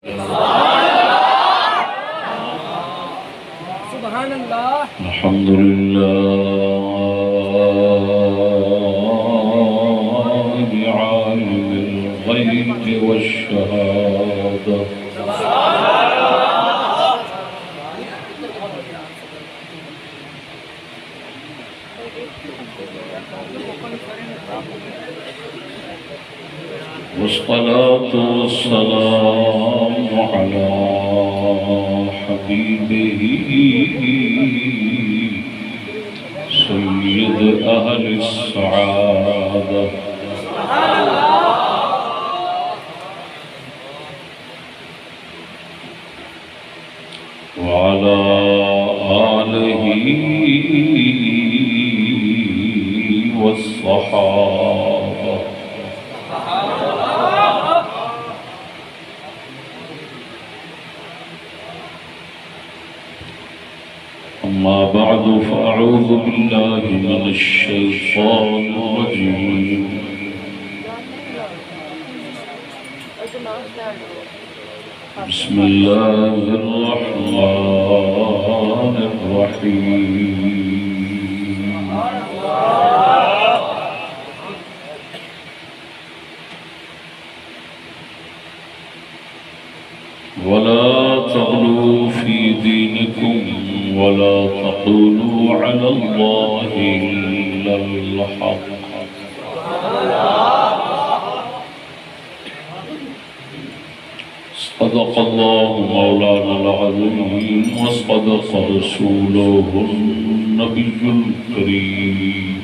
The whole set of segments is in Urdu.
سبحان اللہ. الحمد لله عالم الغيب والشهادة والصلاة والسلام على حبيبه سيد أهل السعادة وعلى آله والصحابة أما بعد فأعوذ بالله من الشيطان الرجيم بسم الله الرحمن الرحيم ولا تغلوا في دينكم ولا تقولوا على الله إلا الحق صدق الله مولانا العظيم وصدق رسوله النبي الكريم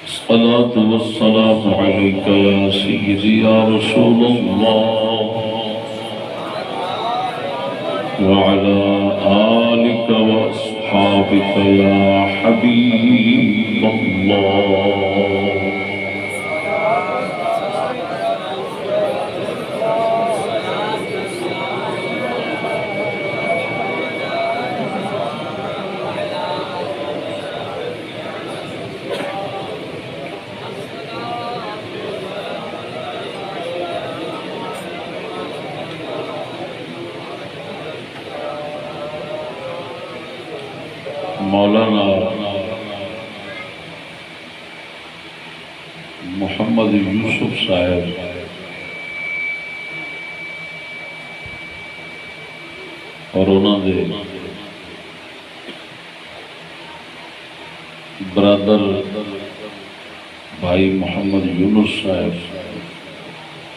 الصلاة والسلام عليك يا سيدي يا رسول الله وعلى آلك وأصحابك يا حبيب الله مولانا محمد یوسف صاحب اور انہوں نے برادر بھائی محمد یونس صاحب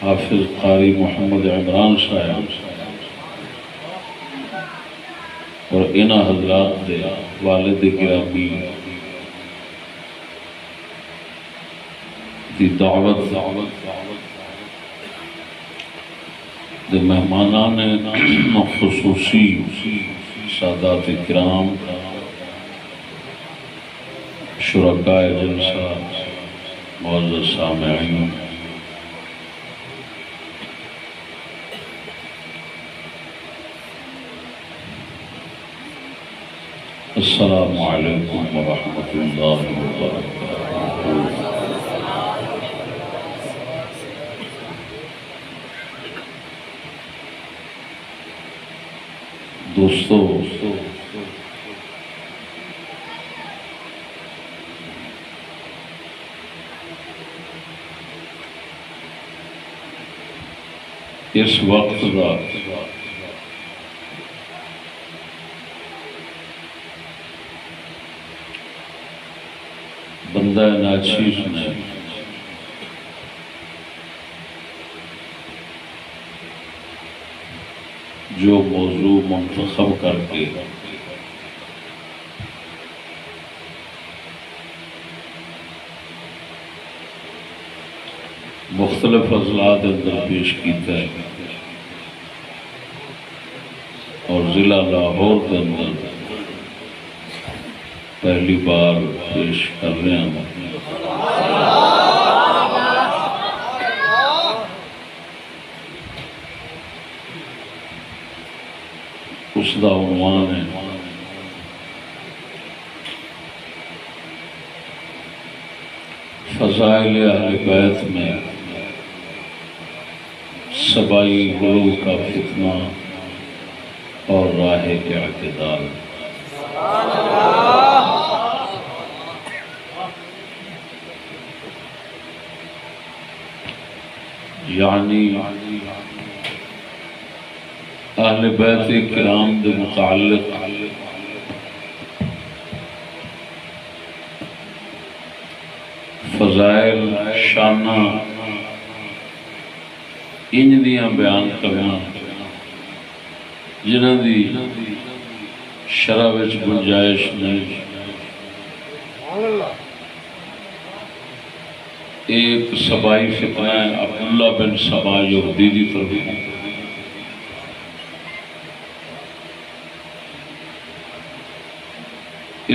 حافظ قاری محمد عمران صاحب اور انہ حضرات دے والد گرامی دی دعوت دے مہمانان خصوصی سادات کرام شرکاء جلسہ معزز سامعین السلام علیکم ورحمۃ اللہ وبرکاتہ. دوستو اس وقت دا بندہ ناچیز نے جو موضوع منتخب کر کے مختلف اضلاع اندر پیش کیتا ہے اور ضلع لاہور کے اندر پہلی بار پیش کر رہے ہیں. اس دا عنوان ہے فضائل اہل بیت میں سبائی غلو کا فتنہ اور راہ اعتدال۔ یعنی اہل بیت کرام دے متعلق فضائل شانہ انج دیاں بیان کرنا جنہاں دی شرع وچ گنجائش نہیں۔ ایک سبائی فتنہ ہے عبداللہ بن سبا یہودی دی طرف،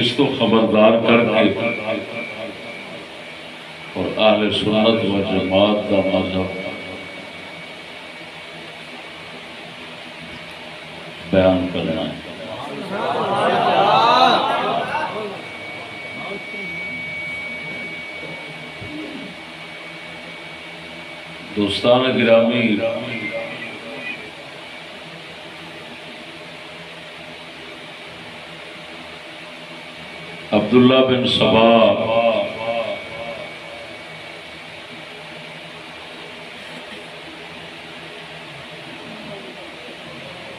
اس کو خبردار کر کے اور اہل سنت و جماعت کا مذہب بیان کرنا ہے۔ دوستان گرامی، عبداللہ بن سبا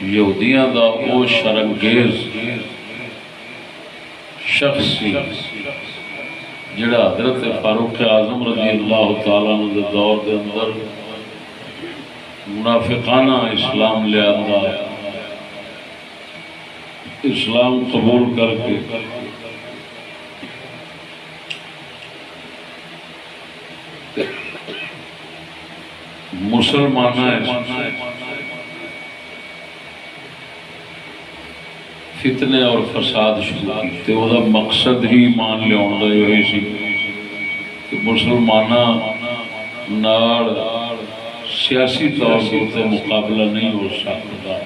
یہودیاں دا او شرنگیز شخص سی جڑا حضرت فاروق اعظم رضی اللہ تعالیٰ عنہ دے دور دے اندر منافقانہ اسلام لے آندا، اسلام قبول کر کے مسلمانہ فتنے اور فساد شروع کیتے۔ وہ دا مقصد ہی مان لے آندا یہی سی کہ مسلمانہ نال سیاسی طور سے مقابلہ نہیں ہو سکتا،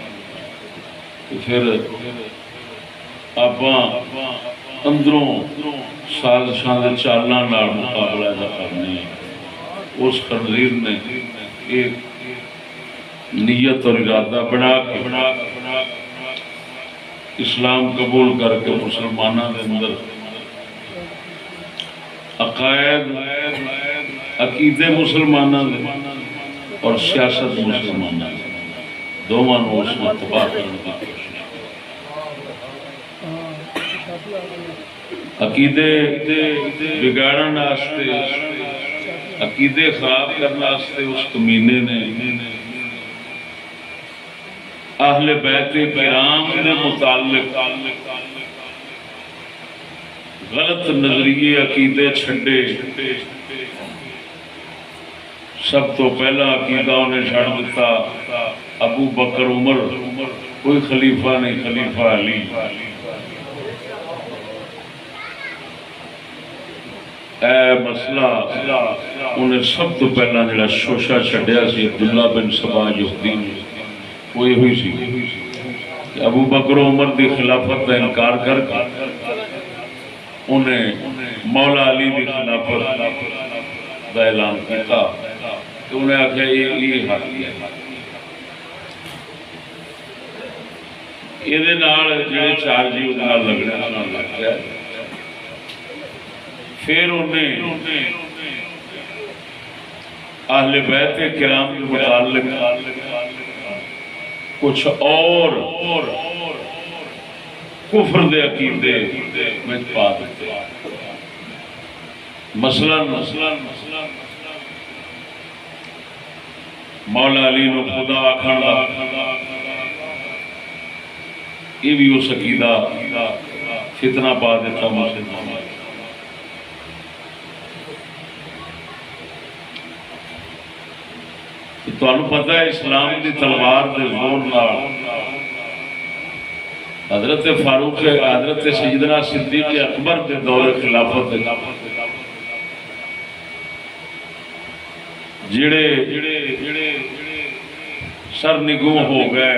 پھر آپ اندروں سازشاں دے چالاں نال مقابلہ دا کرنے۔ اس خنزیر نے ایک نیت اور ارادہ بنا کے اسلام قبول کر کے مسلمانوں کے اندر عقائد عقیدے مسلمانوں اور سیاست مسلمانوں دونوں اس میں تباہ کرنے کی کوشش، عقیدے بگاڑن واسطے، عقیدے خراب کرنے واسطے اس کمینے نے اہل بیت کرام کے متعلق غلط نظریے عقیدے چھڈے۔ سب تو پہلا عقیدہ انہیں چھڑ دیتا ابو بکر عمر کوئی خلیفہ نہیں، خلیفہ علی۔ اے مسئلہ انہیں سب تو پہلا جڑا شوشہ چھڈیا سی عبداللہ بن سبا یہودی نے، وہ یہ ہوئی سی کہ ابو بکر عمر دی خلافت کا انکار کر کے انہیں مولا علی دی خلافت کا اعلان کیا، کہ انہیں آخیا یہ حق ہے۔ یہ جڑے چار جی لگنے لگ گیا۔ پھر انہیں اہل بیت کرام کے متعلق کچھ اور کفر دے عقیدے میں پا دیتے۔ مثلا مولا علی نو خدا آکھن دا یہ بھی اس عقیدہ فتنہ پا دیتا مسلمان۔ تو انہوں پتہ ہے اسلام دی تلوار دے زور نال حضرت فاروق حضرت سیدنا صدیق اکبر دے دور خلافت جڑے سر نگوں ہو گئے،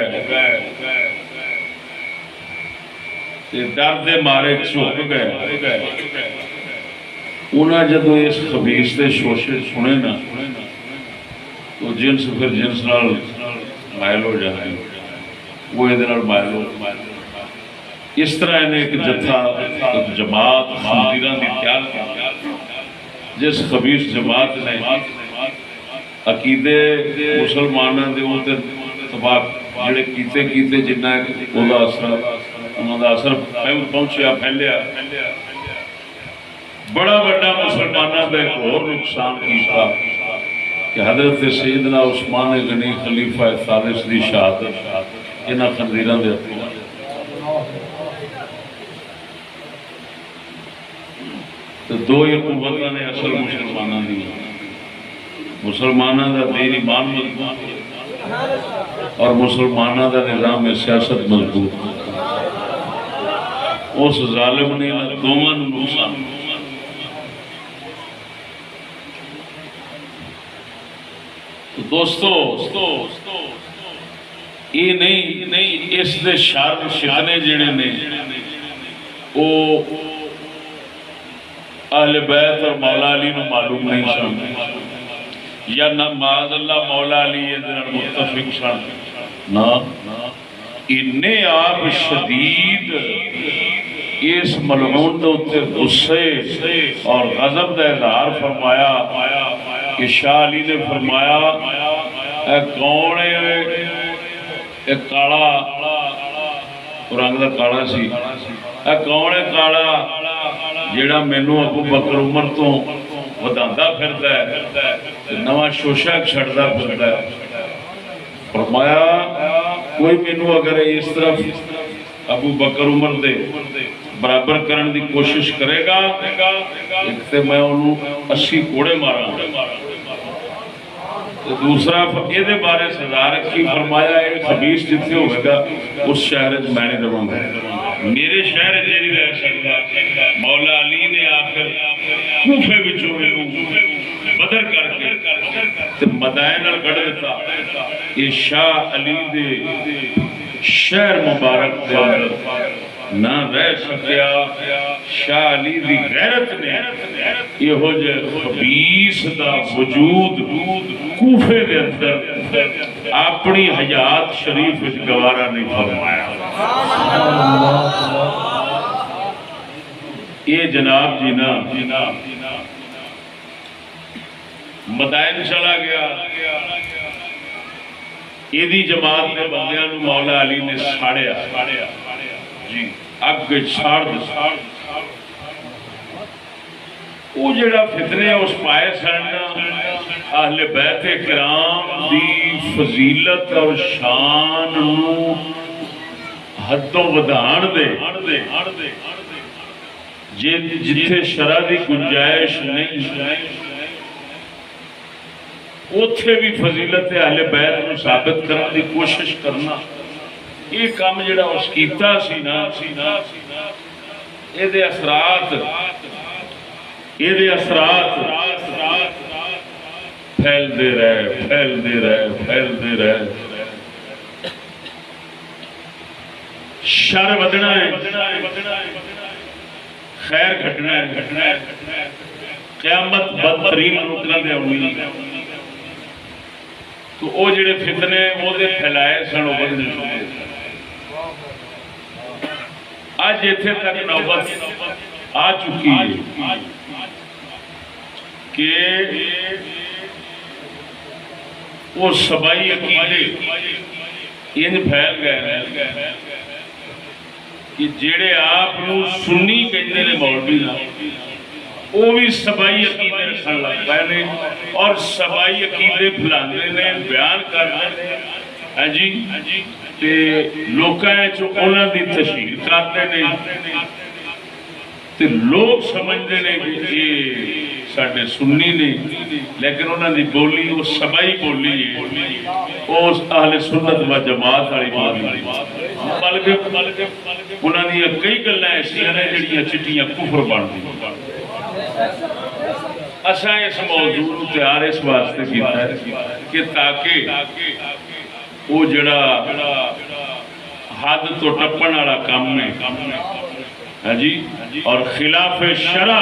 ڈر دے مارے جھک گئے، انہیں جدو اس خبیث کے شوشے سنے نا تو جنس پھر جنس نال مائل ہو جاتے ہیں، وہ یہ مائل ہو اس طرح انہیں ایک جتھا ایک جماعت خنزیراں دی تیار کر جس خبیث جماعت نے عقیدے مسلمانوں دے اوتے تباہ جڑے کیتے جنہ وہ اثر انہوں دا اثر پہنچیا پھیلیا بڑا بڑا مسلمانوں کا ایک اور نقصان کیتا کہ حضرت سیدنا عثمان غنی خلیفہ ثالث دی شہادت انہاں خنزیراں دے ہتھوں تو دو ہی قوتاں نے اصل مسلمانوں دی مسلمانوں دا دین ایمان مضبوط اور مسلمانوں دا نظام سیاست مضبوط اس ظالم نے دونوں نقصان تو دوستو یہ نہیں اس دے شر فتنے جڑے نے وہ اہل بیت اور مولا علی نو معلوم نہیں سن یا نہ معاذ اللہ مولا علی یہ متفق سن نہ انہیں آپ شدید اس ملعون دے غصے اور غضب کا اظہار فرمایا کہ شاہ علی نے فرمایا اے کون ہے اے کالا رنگ دا کالا سی اے کون ہے کالا جیڑا مینوں ابو بکر عمر تو وداندا پھردا ہے نواں شوشہ چھڑدا پھردا ہے فرمایا کوئی مینوں اگر اس طرف ابو بکر عمر دے برابر کرن دی کوشش کرے گا ایک تے میں انہوں 80 کوڑے مارا دوسرا یہ بارے سزا رکھی فرمایا ایک خبیث جتنے ہوئے گا اس شہر میں نہیں رہوں گا میرے شہر نہیں رہ سکتا مولا علی نے آخر کوفے وچوں بدر کر کے مدائن گڑھ دیتا یہ شاہ علی دے شہر مبارک دے اندر نہ رہ سکیا شاہ علی دی غیرت نے یہ ہو جائے خبیث دا وجود کوفے دے اندر اپنی حیات شریف وچ گوارا نہیں فرمایا یہ جناب جینا مدائن چلا گیا یہ دی جماعت نے بندیاں نو مولا علی نے ساڑیا جی اگ چھاڑ دے وہ جڑا فتنے اس پائے سن اہل بیت کرام دی فضیلت اور شان نو حدوں ودھان دے جتھے شرع دی گنجائش نہیں اوتھے بھی فضیلت اہل بیت نو ثابت کرنے دی کوشش کرنا یہ کام جڑا اس کیتا سی نا یہ دے اثرات پھیل دے رہے شر ودنا ہے خیر گھٹنا ہے قیامت بدترین نکلن دے ہوئی تو وہ جڑے فتنے وہ دے پھیلائے سن وہ بدنے شروع آج ایتھے تک نوبت آ چکی ہے کہ وہ سبائی عقیدے ان پھیل گئے کہ جڑے آپ سنی کہتے ہیں مولوی نا وہ بھی سبائی عقیدے رکھن لگ پے اور سبائی عقیدے پھیلاندے نے بیان کرتے ہیں جی تے لوکاں چ انہاں دی تشہیر کرتے ہیں تے لوگ سمجھتے ہیں کہ یہ ساڈے سنی نے لیکن انہاں دی بولی وہ سبائی بولی ہے وہ اہل سنت و جماعت والی بولی بلکہ انہاں دی کئی گلاں ایسیاں نے جڑیاں چٹیاں کفر بن گئیں اساں اس موضوع تیار اس واسطے کیتا ہے کہ تاکہ وہ جڑا حد تو ٹپن والا کام ہے ہاں جی اور خلاف شرع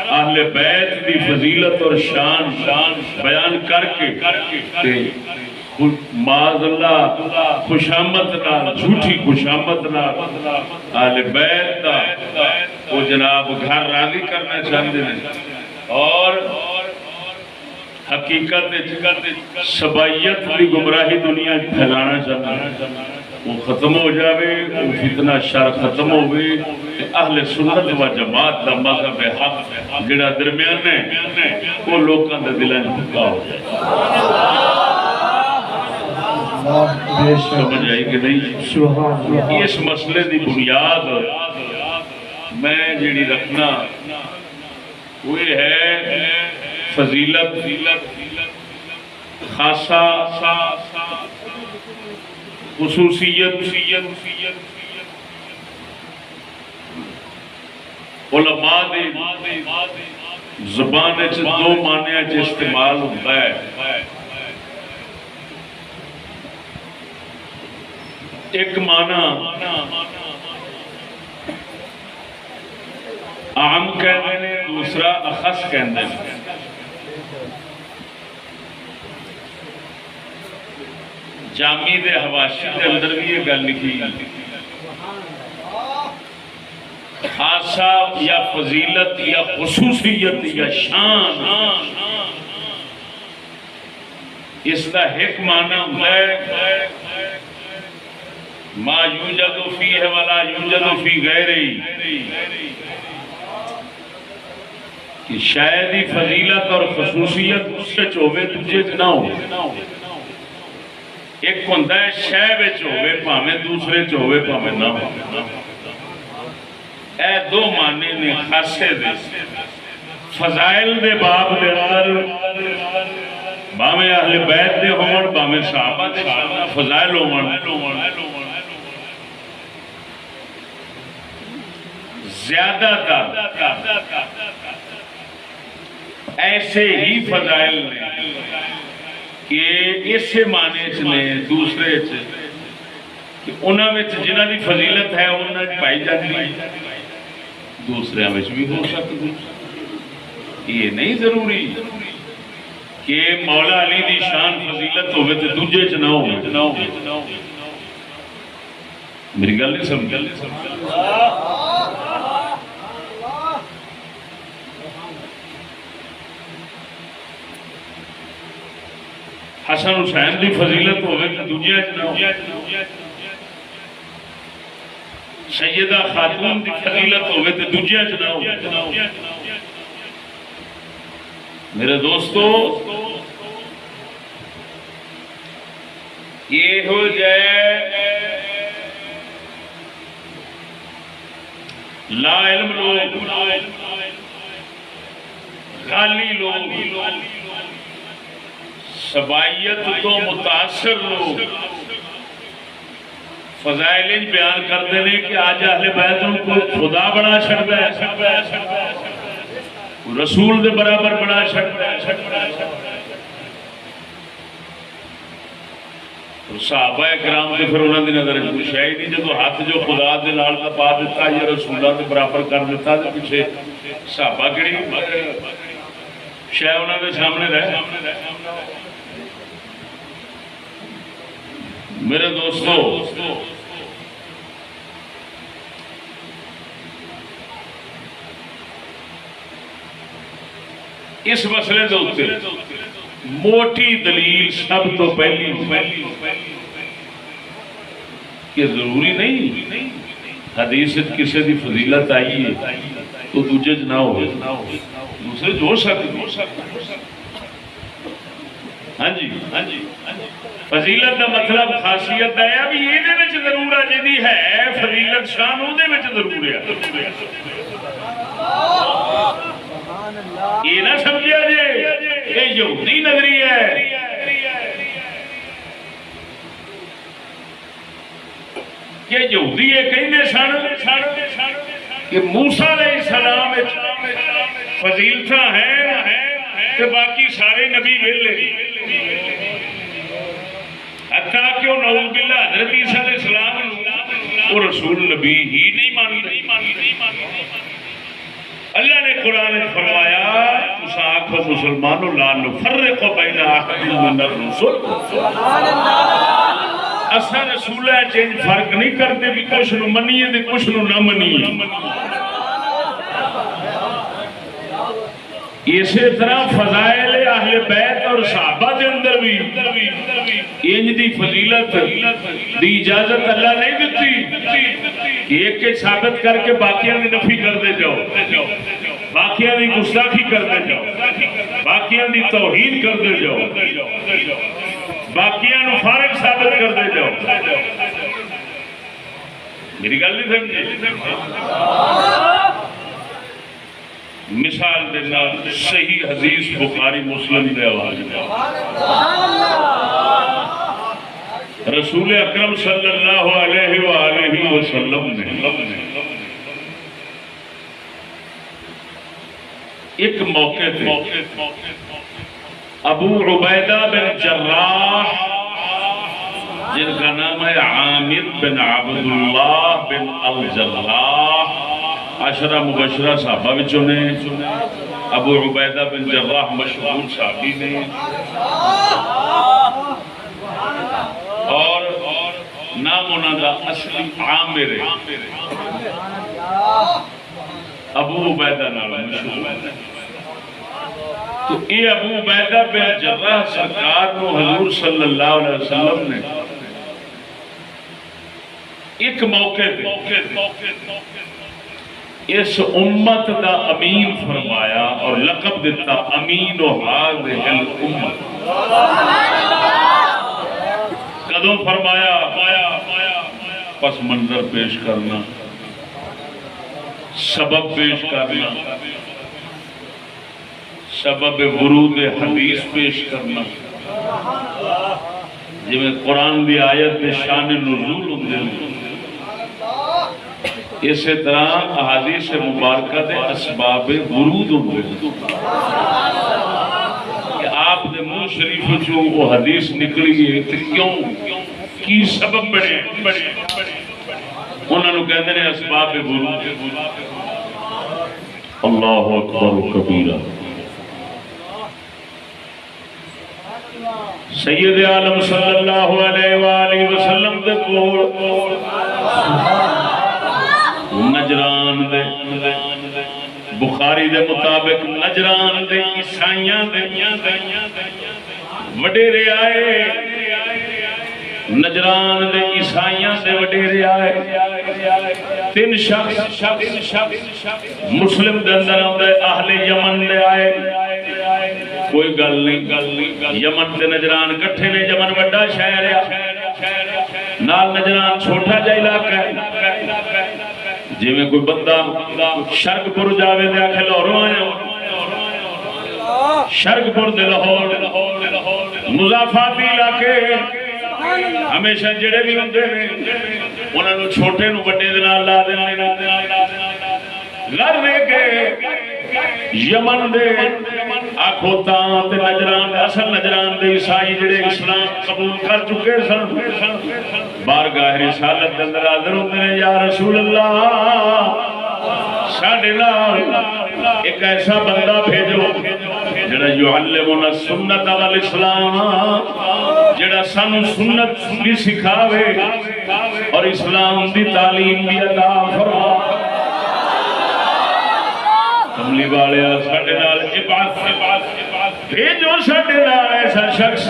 اہل بیت دی فضیلت اور شان بیان کر کے معاذ اللہ خوشامت نال جھوٹی خوشامت نال اہل بیت دا وہ جناب گھر راضی کرنا چاہتے ہیں اور حقیقت سبائیت کی گمراہی دنیا پھیلانا چاہتے ہیں وہ ختم ہو جاوے وہ فتنہ شر ختم ہوئے اہل سنت و جماعت دا مذہب حق جڑا درمیان ہے وہ لوکاں دے دلاں وچ پکا ہو جائے سمجھ آئی کہ نہیں؟ اس مسئلے دی بنیاد میں جڑی رکھنا وہ ہے فضیلت خاصہ خصوصیت علماء دے زبان وچ دو معنی وچ استعمال ہوتا ہے ایک معنی عام کہتے ہیں دوسرا اخص کہتے ہیں جامی دے حواشی دے اندر بھی یہ گل لکھی خاصہ یا فضیلت یا خصوصیت یا شان اس کا ایک معنی ہوتا ہے ما یوجد فیہ ولا یوجد فی غیرہ کہ شاید ہی فضیلت اور خصوصیت اس سے چوبے تجھے نہ ہو ایک ہوتا ہے شے وچ ہوے بھاویں دوسرے چ ہوے بھاویں نہ ہو اے دو معنی نے خاصے دے فضائل دے باب دے اندر بھاویں اہل بیت دے ہون بھاویں صحابہ دے فضائل ہون زیادہ تر ایسے ہی فضائل نے کہ اسے معنی چنے دوسرے کہ انہاں وچ جنہاں دی فضیلت ہے انہاں وچ پائی جاتی دوسرے وچ بھی ہو سکتی یہ نہیں ضروری کہ مولا علی دی شان فضیلت ہوئے تو دوجے چ نہ ہو میری گل نہیں سمجھ حسن حسین دی فضیلت ہوئے تو دوجے چ نہ ہو سیدہ خاتون دی فضیلت ہوئے تو دوجے چ نہ ہو میرے دوستو یہ ہو جائے لا علم لوگ غالی لوگ سبائیت تو متاثر لوگ فضائل بیان کرتے ہیں کہ آج اہل بیتوں کو خدا بڑا چھڑتا ہے رسول دے برابر بڑا چھڑتا ہے صحابہ کرام دے پھر انہوں نے نظر کچھ ہے ہی نہیں جدو ہاتھ جو خدا دے نال کا پا دیتا یا رسولہ دے برابر کر دیتا تو پیچھے صحابہ کڑی شاید انہوں نے سامنے رہے میرے دوستو اس مسئلے دوتے موٹی دلیل سب تو پہلی کہ ضروری نہیں حدیث کسی دی فضیلت آئی ہے تو دوجے نہ ہو دوسرے جو سکتے ہاں جی فضیلت دا مطلب خاصیت ہے ابھی یہ ضرور ہے جی ہے فضیلت شان وہ ضرور ہے یہ نہ سمجھا جائے یہ یہودی نگری ہے کہ یہودی یہ کہنے سن کہ موسیٰ علیہ السلام فضیلتاں ہیں کہ باقی سارے نبی ویلے حتیٰ کہ وہ نعوذ باللہ حضرت عیسیٰ علیہ السلام وہ رسول نبی ہی نہیں مانتے اللہ نے قرآن میں فرمایا تسا آکھو مسلمانوں لا نفرق بین احد من الرسل اساں رسولاں چ فرق نہیں کرتے بھی کچھ نو منیے تے کچھ نو نہ منیے. اسی طرح فضائل اہل بیت اور صحابہ دے اندر بھی انج دی فضیلت دی اجازت اللہ نہیں دیتی ایک کے ثابت کر کے باقیاں دی نفی کرتے جاؤ, باقیاں دی گستاخی کرتے جاؤ, باقیاں دی توہین کرتے جاؤ, باقیاں نو فارغ ثابت کرتے جاؤ. میری گل نہیں سمجھے؟ مثال دینا صحیح حدیث بخاری مسلم دے حوالے رسول اکرم صلی اللہ علیہ وآلہ وسلم نے ایک موقع تھے ابو عبیدہ بن جراح جن کا نام ہے عامر بن عبداللہ بن الجراح عشرہ مبشرہ صحابہ بچوں نے ابو عبیدہ بن جراح مشہور صحابی نے اور نام انہوں دا اصلی عامر ابو عبیدہ نام مشہور. تو یہ ابو عبیدہ بن جراح سرکار کو حضور صلی اللہ علیہ وسلم نے ایک موقع دے اس امت دا امین فرمایا اور لقب دیتا امین و حاضر الامت. قدوں فرمایا پس منظر پیش کرنا, سبب پیش کرنا, سبب ورود حدیث پیش کرنا, جی میں قرآن دی آیت دے شان نزول ہوندے ہیں اسی طرح احادیث مبارکہ دے اسباب ورود ہوندے ہیں کہ آپ دے منہ شریف جو وہ حدیث نکلی ہے تو کیوں کی سبب بڑے انہوں نے کہتے ہیں اسباب ورود. اللہ اکبر کبیرہ. سید عالم صلی اللہ علیہ وآلہ وسلم دے کول نجران دے بخاری دے مطابق نجران دے عیسائیاں دے وڈیرے آئے, نجران دے عیسائیاں دے وڈیرے آئے. 3 شخص مسلم دے اندر آئے اہل یمن دے آئے. کوئی گل نہیں یمن دے نجران کٹھے نے. یمن وڈا شہر ہے نال نجران چھوٹا جا علاقہ ہے. جی میں کوئی بندہ شرک پور جاوے دے آکھے لاہوروں آیا شرک پور دے لاہور مضافاتی علاقے ہمیشہ جڑے بھی ہوندے نے انہاں نوں چھوٹے نوں بڑے دے نال لا دیندے نے. گھر دے کے یمن دے آکھو تاں تے نجران اصل نجران دے عیسائی جڑے اسلام قبول کر چکے سن بارگاہ رسالت دے اندر حاضر ہوندے نے یا رسول اللہ ساڈے نال ایک ایسا بندہ بھیجو جڑا یعلمنا السنت والاسلام جڑا سانو سنت بھی سکھاوے اور اسلام دی تعلیم بھی عطا فرمائے. کملی والے ساڈے نال عبادت بھیجو ساڈے نال ایسا شخص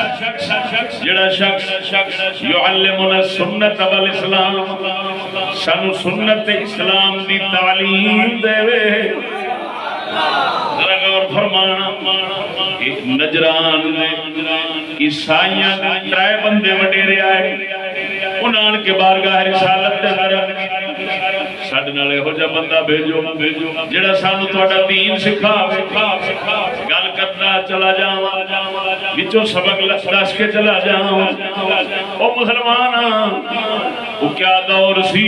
جڑا شخص یعلمنا السنت والاسلام سانو سنت اسلام دی تعلیم دے. ذرا غور فرمانا نجران دے عیسائیاں دے 3 بندے وڈیرے آئے انہاں کے بارگاہ رسالت دے اندر ساڈے نال ایہو جا بندہ بھیجو جڑا سانو تہاڈا دین سکھاوے. گل کردا چلا جاواں وچوں سبق دس کے چلا جاواں. او مسلماناں او کیا دور سی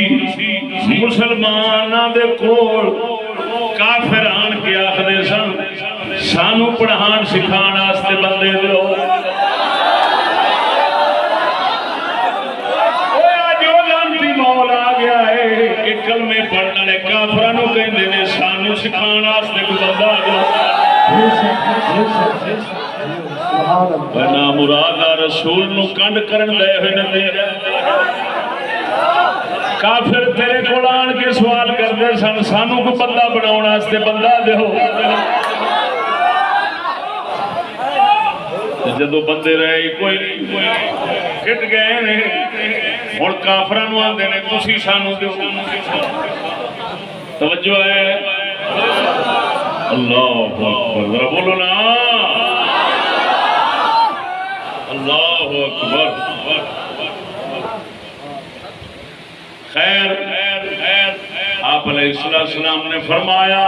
مسلماناں دے کول کافر آن کے آخدے سن سانو پڑھان سکھان واسطے بندے دو. کلمے پڑھنے والے کافراں نوں کہندے نے سانو سکھان بنانا واسطے کوئی بندہ آ نہ مراد رسول نو کنڈ کرن دے ہوئے نہ کافر تیرے کو آن کے سوال کرتے سن سانو کو بندہ بناؤ واسطے بندہ دیو جدو بندے رہے کوئی نہیں کٹ گئے نے ہوں کافران آتے نے تسی سانو دیو توجہ ہے اللہ اکبر ذرا بولو نا اللہ اکبر خیر آپ علیہ السلام نے فرمایا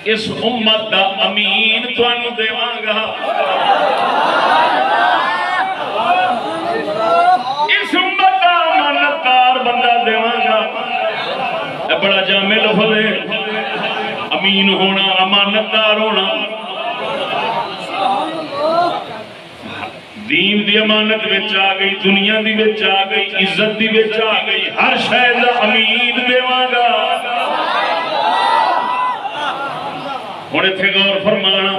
اس امت دا امین تانوں دیواں گا اس امت دا امانتدار بندہ دیواں گا بڑا جامع لفظ ہے امین ہونا امانتدار ہونا دین دی امانت وچ آ گئی دنیا دی وچ آ گئی عزت دی وچ آ گئی ہر شے دا امین دیواں گا ہن ایتھے غور فرمانا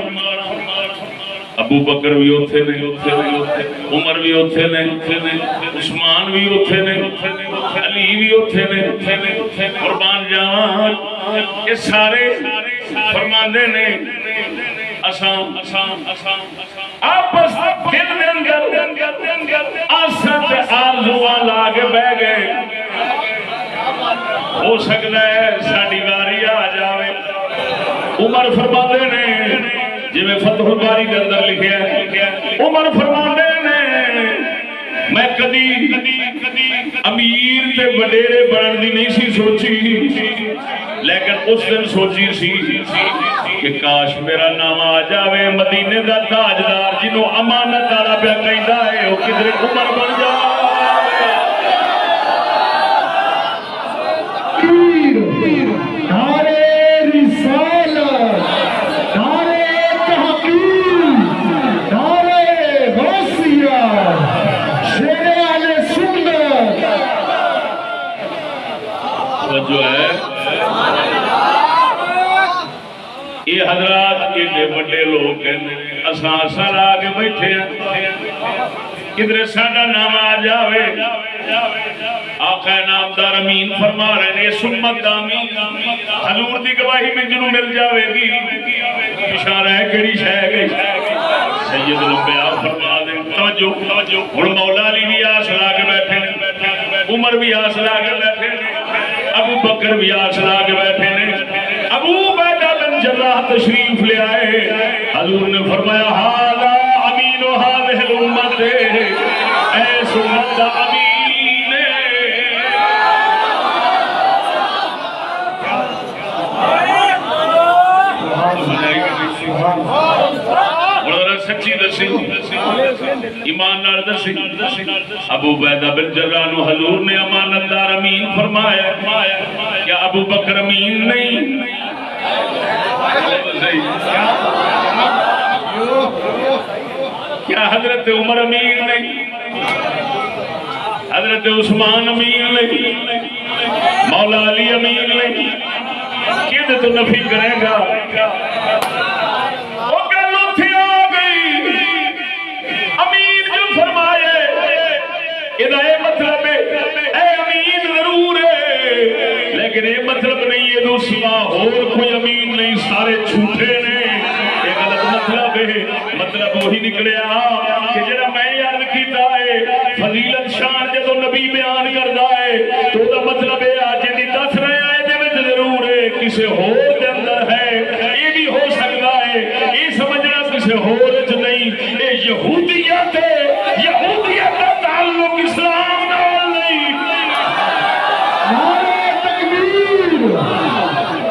ابو بکر بھی اوتھے نے عمر بھی اوتھے نے عثمان بھی اوتھے نے علی بھی اوتھے نے قربان جاواں یہ سارے فرماندے نے آپس دل دے اندر آساں تے آرزواں لا کے بہ گئے ہو سکتا ہے ساڈی واری آ جاوے عمر فرماندے نے جی میں فتح الباری کے اندر لکھیا ہے عمر فرماندے نے میں کدی امیر تے وڈیرے بنن دی نہیں سی سوچی لیکن اس دن سوچی سی کہ کاش میرا نام آ جاوے مدینے دا تاجدار جنوں امانت والا پیا کہندا ہے او کدھر عمر بن جائے جو ہے یہ حضرات کے بڑے لوگ اساں لا کے بیٹھے ہیں کدھر ساڈا نام آ جاوے آقا نامدار امین فرما رہے ہیں سمت امین حضور دی گواہی میں جنوں مل جاوے گی اشارہ ہے کیڑی شے گئی سید الانبیاء فرما دیں توجہ ہن مولا علی بھی آس لا کے بیٹھے نے عمر بھی آس لا کے بیٹھے نے ابو بکر بھی آس لا کے بیٹھے نے ابو عبیدہ بن جراح تشریف لے آئے حضور نے فرمایا ھذا امین ھذہ الامت اے امت دا امین سچی دسی ایمان نال دسی ابو عبیدہ بن جراح نو حضور نے امانت دار امین فرمایا کیا ابو بکر امین نہیں کیا حضرت عمر امین نہیں حضرت عثمان امین نہیں مولا علی امین نہیں کدھر تو نفی کرے گا مطلب اے امین ضرور ہے لیکن یہ مطلب نہیں ہے دوسرا اور کوئی امین نہیں سارے جھوٹے نے یہ غلط مطلب ہے مطلب وہی نکلیا کہ جڑا میں یاد کیتا ہے فضیلت شان جدو نبی بیان کردا ہے تو دا مطلب ہے اج دی دس رہے ہیں دے وچ ضرور ہے کسے ہور دے اندر ہے یہ بھی ہو سکتا ہے یہ سمجھنا کسے ہور وچ نہیں اے یہودیت ہے یہودیت دا تعلق اسلام نال نہیں نعرہ تکبیر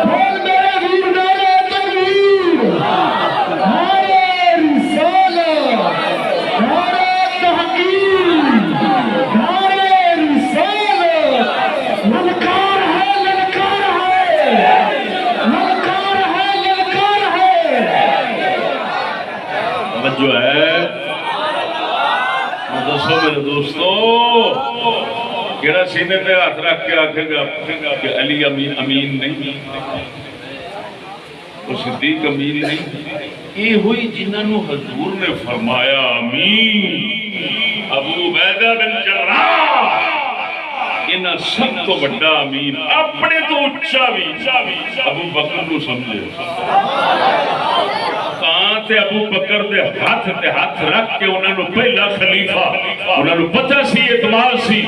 بول میرے ویر نعرہ تکبیر نعرہ رسالت نعرہ تحقیق نعرہ رسالت للکار ہے للکار ہے للکار ہے للکار ہے جو ہے دسو میرے دوستو جڑا سینے پہ ہاتھ رکھ کے آکھے گا کہ علی امین نہیں، وہ صدیق امین نہیں، یہ ہوئی جنہوں حضور نے فرمایا امین ابو عبیدہ بن جراح، انہاں سب تو بڑا امین اپنے تو اچھا بھی ابو بکر کو سمجھے، تے ابو بکر دے ہاتھ رکھ کے انہوں نے پہلا خلیفہ، انہوں نے پتہ سی اعتماد سی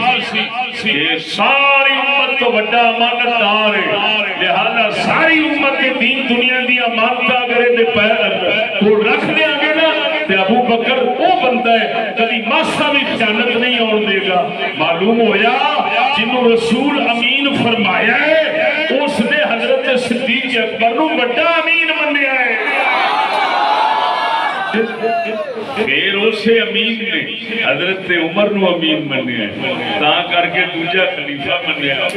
کہ ساری امت تو بڑا امانت دار ہے، لہذا ساری امت کے دین دنیا دی امانت اگر دے پیر کو رکھ دیا گے نا تے ابو بکر وہ بندہ ہے کبھی ماسا بھی خیانت نہیں ہونے دے گا۔ معلوم ہویا جنہوں رسول امین فرمایا ہے اس نے حضرت صدیق اکبر نو بڑا امین منیا ہے، پھر اسے امین نے حضرت عمر نو امین منیا ہے، تا کر کے دوجا خلیفہ منیا ہے،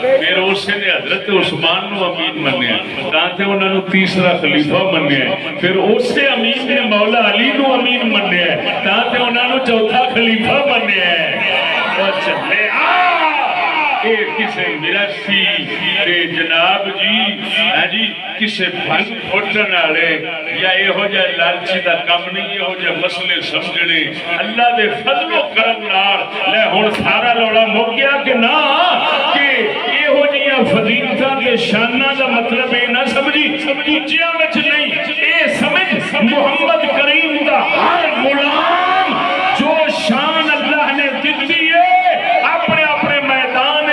پھر اسے نے حضرت عثمان نو امین منیا ہے، تا تے انہوں نے تیسرا خلیفہ منیا ہے، پھر اسے امین نے مولا علی نو امین منیا ہے، تا تے انہوں نے چوتھا خلیفہ منیا ہے۔ اور چلے کسے مرسی تے جناب جی کسے بھنگ پھوٹن والے یا یہ ہو جائے لالچی دا کم نہیں، یہ ہو جائے مسئلے سمجھنے اللہ دے فضل و کرم نال لے ہن سارا لوڑا مک گیا کہ نہ کہ یہ ہو جائے فضیلتاں تے شاناں دا مطلب یہ نہ سمجھی اونچیاں وچ نہیں، اے سمجھ محمد کریم دا ہر غلام جو شان اللہ نے دتی ہے اپنے اپنے میدان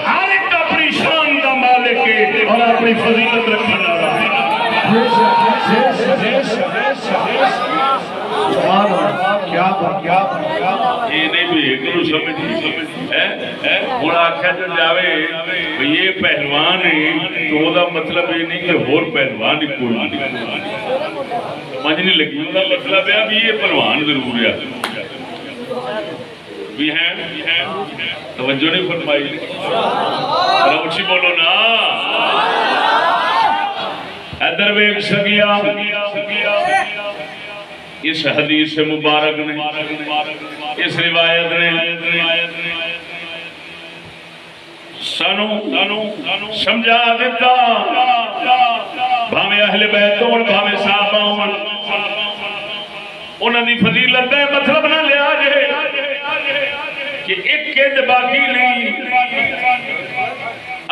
ہر ایک اپنی شان دا مالک ہے اور اپنی فضیلت رکھنے والا ہے۔ یہ نہیں بھی ایک نو سمجھ ہوں آخیا جو جاوے یہ پہلوان ہے تو وہ مطلب یہ نہیں کہ اور پہلوان ہی کوئی نہیں، سمجھ نہیں لگی، وہ مطلب ہے بھی یہ پہلوان ضرور ہے بھی ہیں، توجہ نہیں فرمائی، اچھی بولو نا، ادھر ویک سگیا اس حدیث مبارک نے اس روایت نے سانو سمجھا دیتا بھاویں اہل بیت ہون بھاویں صحابہ ہون انہاں دی فضیلت ہے، مطلب نہ لیا جے کہ ایک قید باقی نہیں،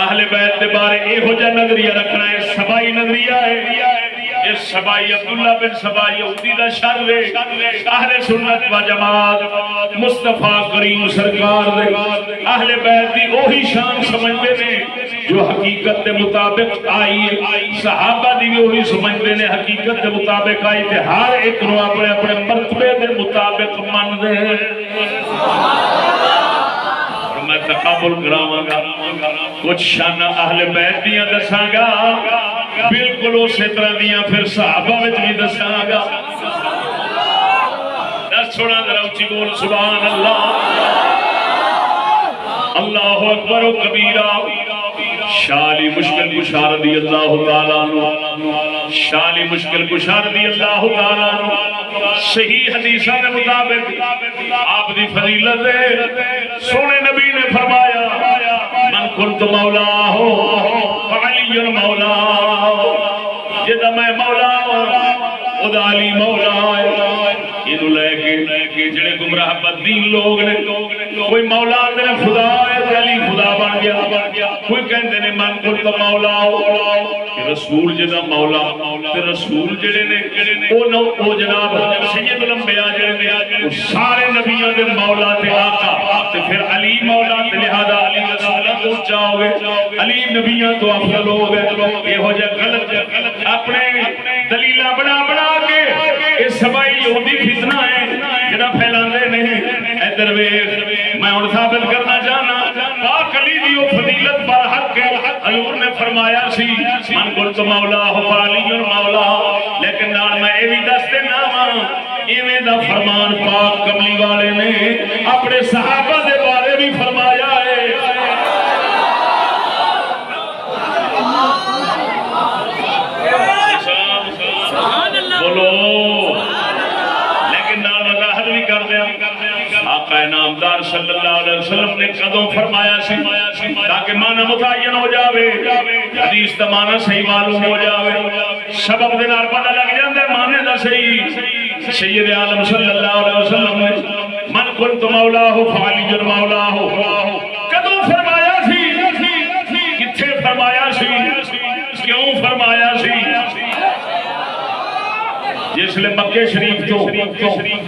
اہل بیت دے بارے اے ہو جا نظریہ رکھنا ہے، سبائی نظریہ ہے، اس سبائی عبداللہ بن سبائی یہودی دا شر ہے، اہل سنت و جماعت مصطفیٰ کریم سرکار دے اہل بیت دی وہی شان سمجھتے ہیں جو حقیقت دے مطابق آئی ہے، صحابہ دی بھی وہی سمجھتے ہیں حقیقت دے مطابق آئی تے ہر ایک نو اپنے اپنے مرتبے دے مطابق من دے۔ میں تقابل کراواں گا، کچھ شان اہل بیت دیاں دساں گا، بالکل اسی طرح دیاں پھر صحابہ وچ بھی دساں گا۔ دس چھوڑا ذرا اونچی بول سبحان اللہ، اللہ اکبر و کبیرہ۔ شالی مشکل کشا رضی اللہ تعالیٰ عنہ، شالی مشکل کشا رضی اللہ تعالیٰ عنہ صحیح حدیثہ کے مطابق آپ دی فضیلت ہے، سونے نبی نے فرمایا من کنت مولا ہو فعلی مولا، جدہ میں مولا ہوں ادا علی مولا ہے۔ انہوں لے کے جڑے گمراہ بدین لوگ نے کوئی مولا دے خدا ہے تے علی خدا بن گیا، کوئی کہندے نے من کنت مولا ہو رسول جدا مولا تے رسول جڑے نے او جناب سید الانبیاء جڑے نے سارے نبیوں دے مولا تے آقا تے پھر علی مولا تے لہذا علی رسول تو چاہو گے علی نبیوں تو افضل ہو گئے۔ یہ ہو جائے غلط اپنے دلیلہ بنا بنا کے یہ سبائی یہودی فتنہ ہے جنہ پھیلاندے نہیں۔ ادھر میں ان ثابت کرنا چاہنا پاک علی دی وہ فضیلت برحق ہے، حضور نے فرمایا سی من قلت مولا ہو علی مولا، لیکن نال میں یہ بھی دس دینا ایویں دا فرمان پاک کملی والے نے اپنے صحابہ دے بارے بھی فرمایا ہے۔ بولو لیکن نال وضاحت بھی کر دیا، آقا آقا نامدار صلی اللہ علیہ وسلم نے قدوں فرمایا سی تاکہ معنی متعین ہو جاوے حدیث دا معنی صحیح معلوم ہو جاوے سبب دے نال پتہ لگ جاندا ہے معنی دا صحیح سید عالم صلی اللہ علیہ وسلم نے من کنت مولاہ فعلی مولاہ قدوں فرمایا سی کتھے فرمایا سی کیوں فرمایا سی جس لئے مکہ شریف تو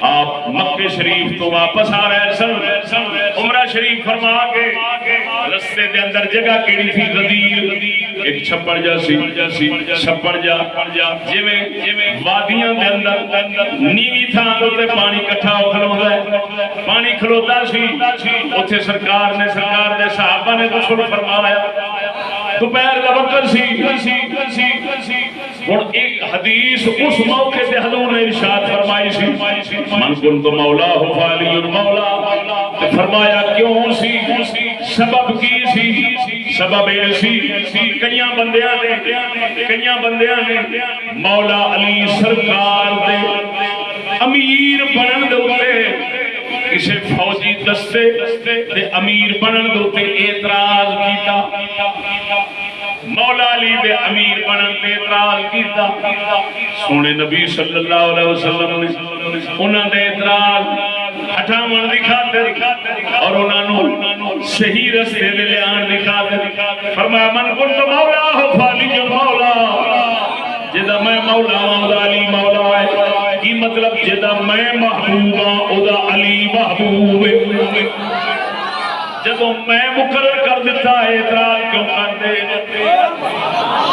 آپ مکہ شریف تو واپس آ رہے سن عمرہ شریف فرما کے رستے دے اندر جگہ کیڑی تھی غدیر ایک چھپڑ جا سی چھپڑ جا جویں وادیاں دے اندر نیوی تھاں تے پانی کٹھا کھلوتا ہے پانی کھلوتا سی اوتھے سرکار دے صحابہ نے غسل فرمایا دوپہر کا وقت سی اور ایک حدیث اس موقع سے حضور نے ارشاد فرمائی سی من کنت مولا ہو فعلی مولا فرمایا کیوں سی سبب کی سی سبب ایسی کئیاں بندیاں نے مولا علی سرکار دے امیر بنن دے کسی فوجی دستے تے امیر بنن دے اعتراض کیتا مولا علی دے امیر بنن تے اعتراض کیتا سونے نبی صلی اللہ علیہ وسلم نے انہاں دے اعتراض ہٹاون دی خاطر اور انہاں نو صحیح رستے تے لیان دی خاطر فرمایا من کنت مولا ہو فعلی مولا جدا میں مولا مولا علی مولا ہے کی مطلب جدا میں محبوب ہاں او دا علی محبوب ہے جدو میں مقرر کر دیتا ہے اعتراض کیوں کر دے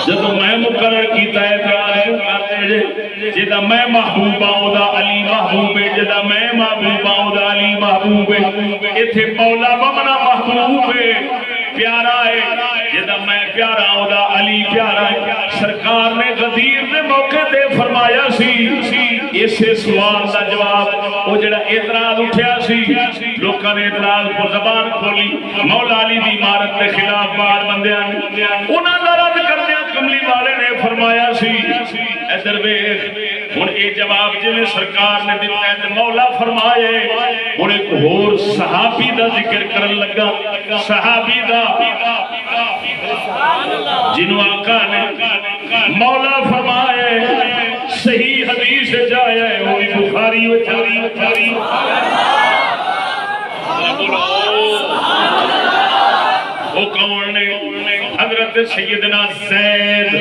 جدو میں مقرر کیتا ہے اعتراض کیوں کر دے جدا میں محبوب ہاں او دا علی محبوب ہے جدا میں محبوب ہاں او دا علی محبوب ہے ایتھے مولا بمنا محبوب ہے پیارا ہے جدا میں پیارا ہوں دا علی پیارا ہے سرکار نے غدیر دے موقع دے فرمایا سی اسے سوال دا جواب وہ جڑا اعتراض اٹھیا سی لوکاں نے اعتراض کو زبان کھولی مولا علی دی عمارت کے خلاف بار بندیاں نے انہاں دا رد کردیاں کملی والے نے فرمایا سی ادھر ویکھ ہن اے جواب جویں سرکار نے دتا ہے مولا فرمائے ہن ایک ہور صحابی دا ذکر کرن لگا صحابی دا جنہوں آقا نے مولا فرمائے صحیح حدیث جایا ہے وہی بخاری وہ کون نے حضرت سیدنا زید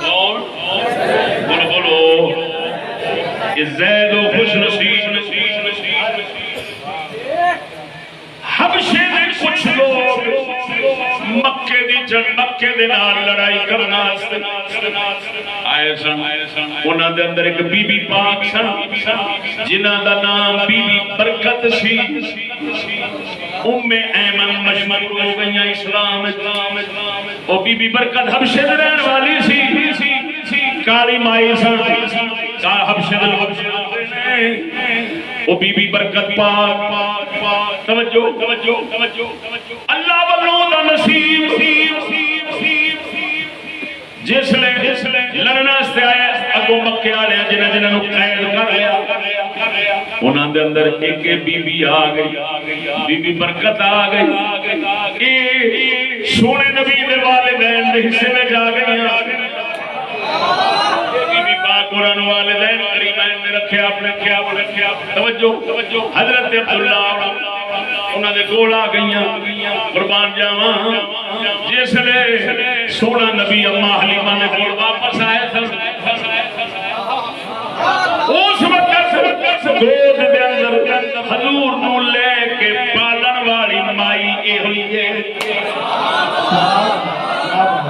کون بولو زید و خوش نصیب حبشے میں کچھ لوگ مکے دی جنگ مکے دے نال لڑائی کرنا آئے سن انہاں دے اندر ایک بی بی پاک سن جنہاں دا نام بی بی برکت سی ام ایمن مشہور ہو گئیاں اسلام او بی بی برکت حبشے دے رہن والی سی کالی مائی سن حبشے دے او بی بی برکت پاک توجہ اللہ والوں دا نصیب جس لے لڑنا سے آیا اگو مکے آ لیا جنہاں نو قید کر لیا انہاں دے اندر ایک بی بی آ گئی بی بی برکت آ گئی اے سونے نبی دے والدین دے حصے میں جا گئی بی بی پاک قرآن والدین قریبین میں رکھے اپنے توجہ حضرت عبداللہ انہاں دے گول آ گئیاں قربان جاواں جس لے سونا نبی اما حلیمہ نے گول واپس آئے تھا اس وقت دودھ دے اندر حضور نو لے کے پالن والی مائی اے ہوئی ہے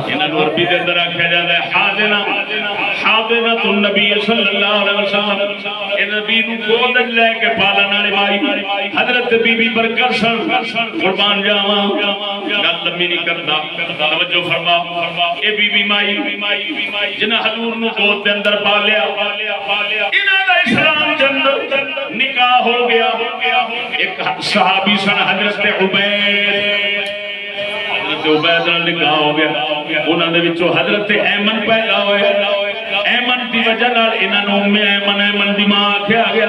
انہاں نو عربی دے اندر آکھیا جاندا ہے حاضنۃ النبی صلی اللہ علیہ وسلم اے نبی نو گود لے کے پالن والی مائی حضرت بی بی برکت سن قربان جاواں گل لمبی نہیں کردا توجہ فرما اے بی بی مائی جنہاں حضور نو گود دے اندر پالیا انہاں دا اسلام دے اندر نکاح ہو گیا ایک صحابی سن حضرت عبید نال نکاح ہو گیا انہاں دے وچوں حضرت ایمن پیدا ہوئے ایمن دی وجہ نال انہاں نوں ام ایمن دی ماں آکھیا گیا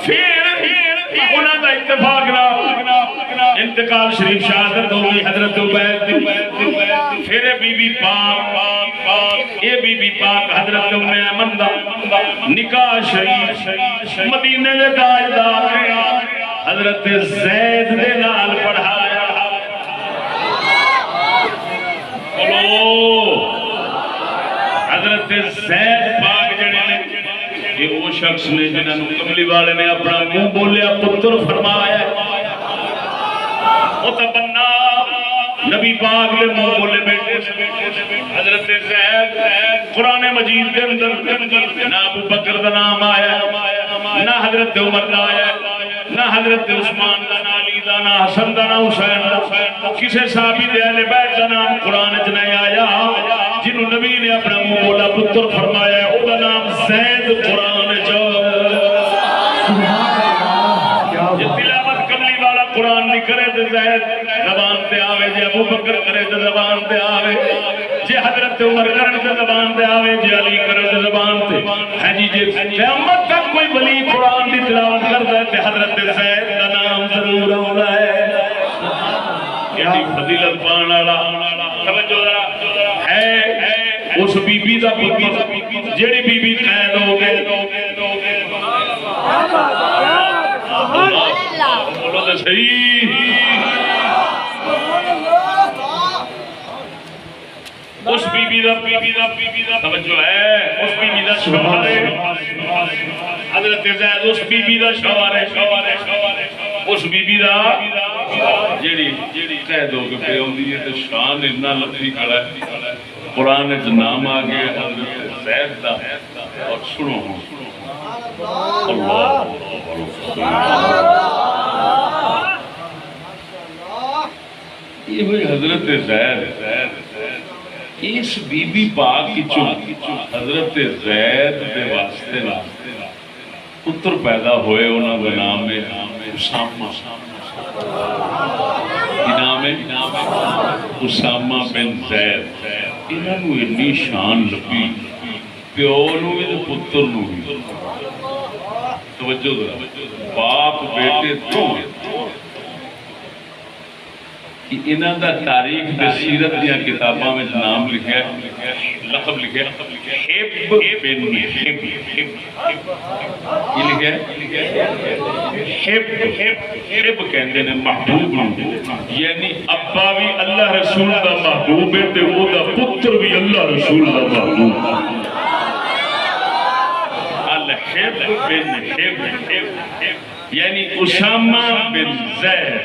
پھر انہاں دا اتفاق نال انتقال شریف شہادت ہو گئی حضرت عبید دی پھر بی بی پاک اے بی بی پاک حضرت ام ایمن دا نکاح شریف مدینے دے تاجدار نے حضرت زید دے نال پڑھایا حضرت زید پاک جڑے نے یہ وہ شخص نے جنہاں نوں کملی والے نے اپنا منہ بولیا پتر فرمایا او تبنا نبی پاک دے منہ بولے بیٹے حضرت زید قرآن مجید دے اندر نہ ابو بکر دا نام آیا نہ حضرت عمر دا آیا نہ حضرت عثمان دا نہ علی دا نہ حسن دا نہ حسین دا کسے صحابی دے اہل بیت دا نام قرآن وچ نہیں آیا جنہوں نبی نے اپنا منہ بولا پتر فرمایا او دا نام زید قرآن جو یہ تلاوت کملی والا قرآن نہیں کرے تو زید زبان تے آوے جے ابو بکر کرے تو زبان تے آوے جے حضرت عمر کرے تو زبان تے آوے جے علی کرے تو زبان تے ہے جی جے قیامت تک کوئی ولی قرآن دی تلاوت کرتا ہے تے حضرت زید کا نام ضرور آتا ہے یہ فضیلت پان والا توجہ ذرا ہے اس بی بی دا جیڑی بی بی قید ہو گئے بولو تو صحیح اس بی بی دا توجہ ہے اس بی بی دا شوہر ہے حضرت زید اس بی بی دا شوہر ہے اس بی بی دا جیڑی قید ہو کے پہ ہوندی ہے تو شان اتنا لفظی کھڑا ہے قرآن وچ نام آ گیا حضرت زید دا اور سنو اللہ یہ ہوئی حضرت زید اس بی بی پاک کی حضرت زید دے واسطے پتر پیدا ہوئے انہوں کا نام ہے اسامہ نام ہے اسامہ بن زید انہوں نے اتنی شان لبی پیو نو بھی پتر نو بھی توجہ باپ بیٹے تو انہوں دا تاریخ دے سیرت دیا کتاباں میں نام لکھا ہے لقب لکھا ہے حب بن حب یہ لکھا ہے حب کہندے نے محبوب نو یعنی ابا بھی اللہ رسول دا محبوب ہے تے او دا پتر بھی اللہ رسول دا محبوب الحب بن حب یعنی اسامہ بن زید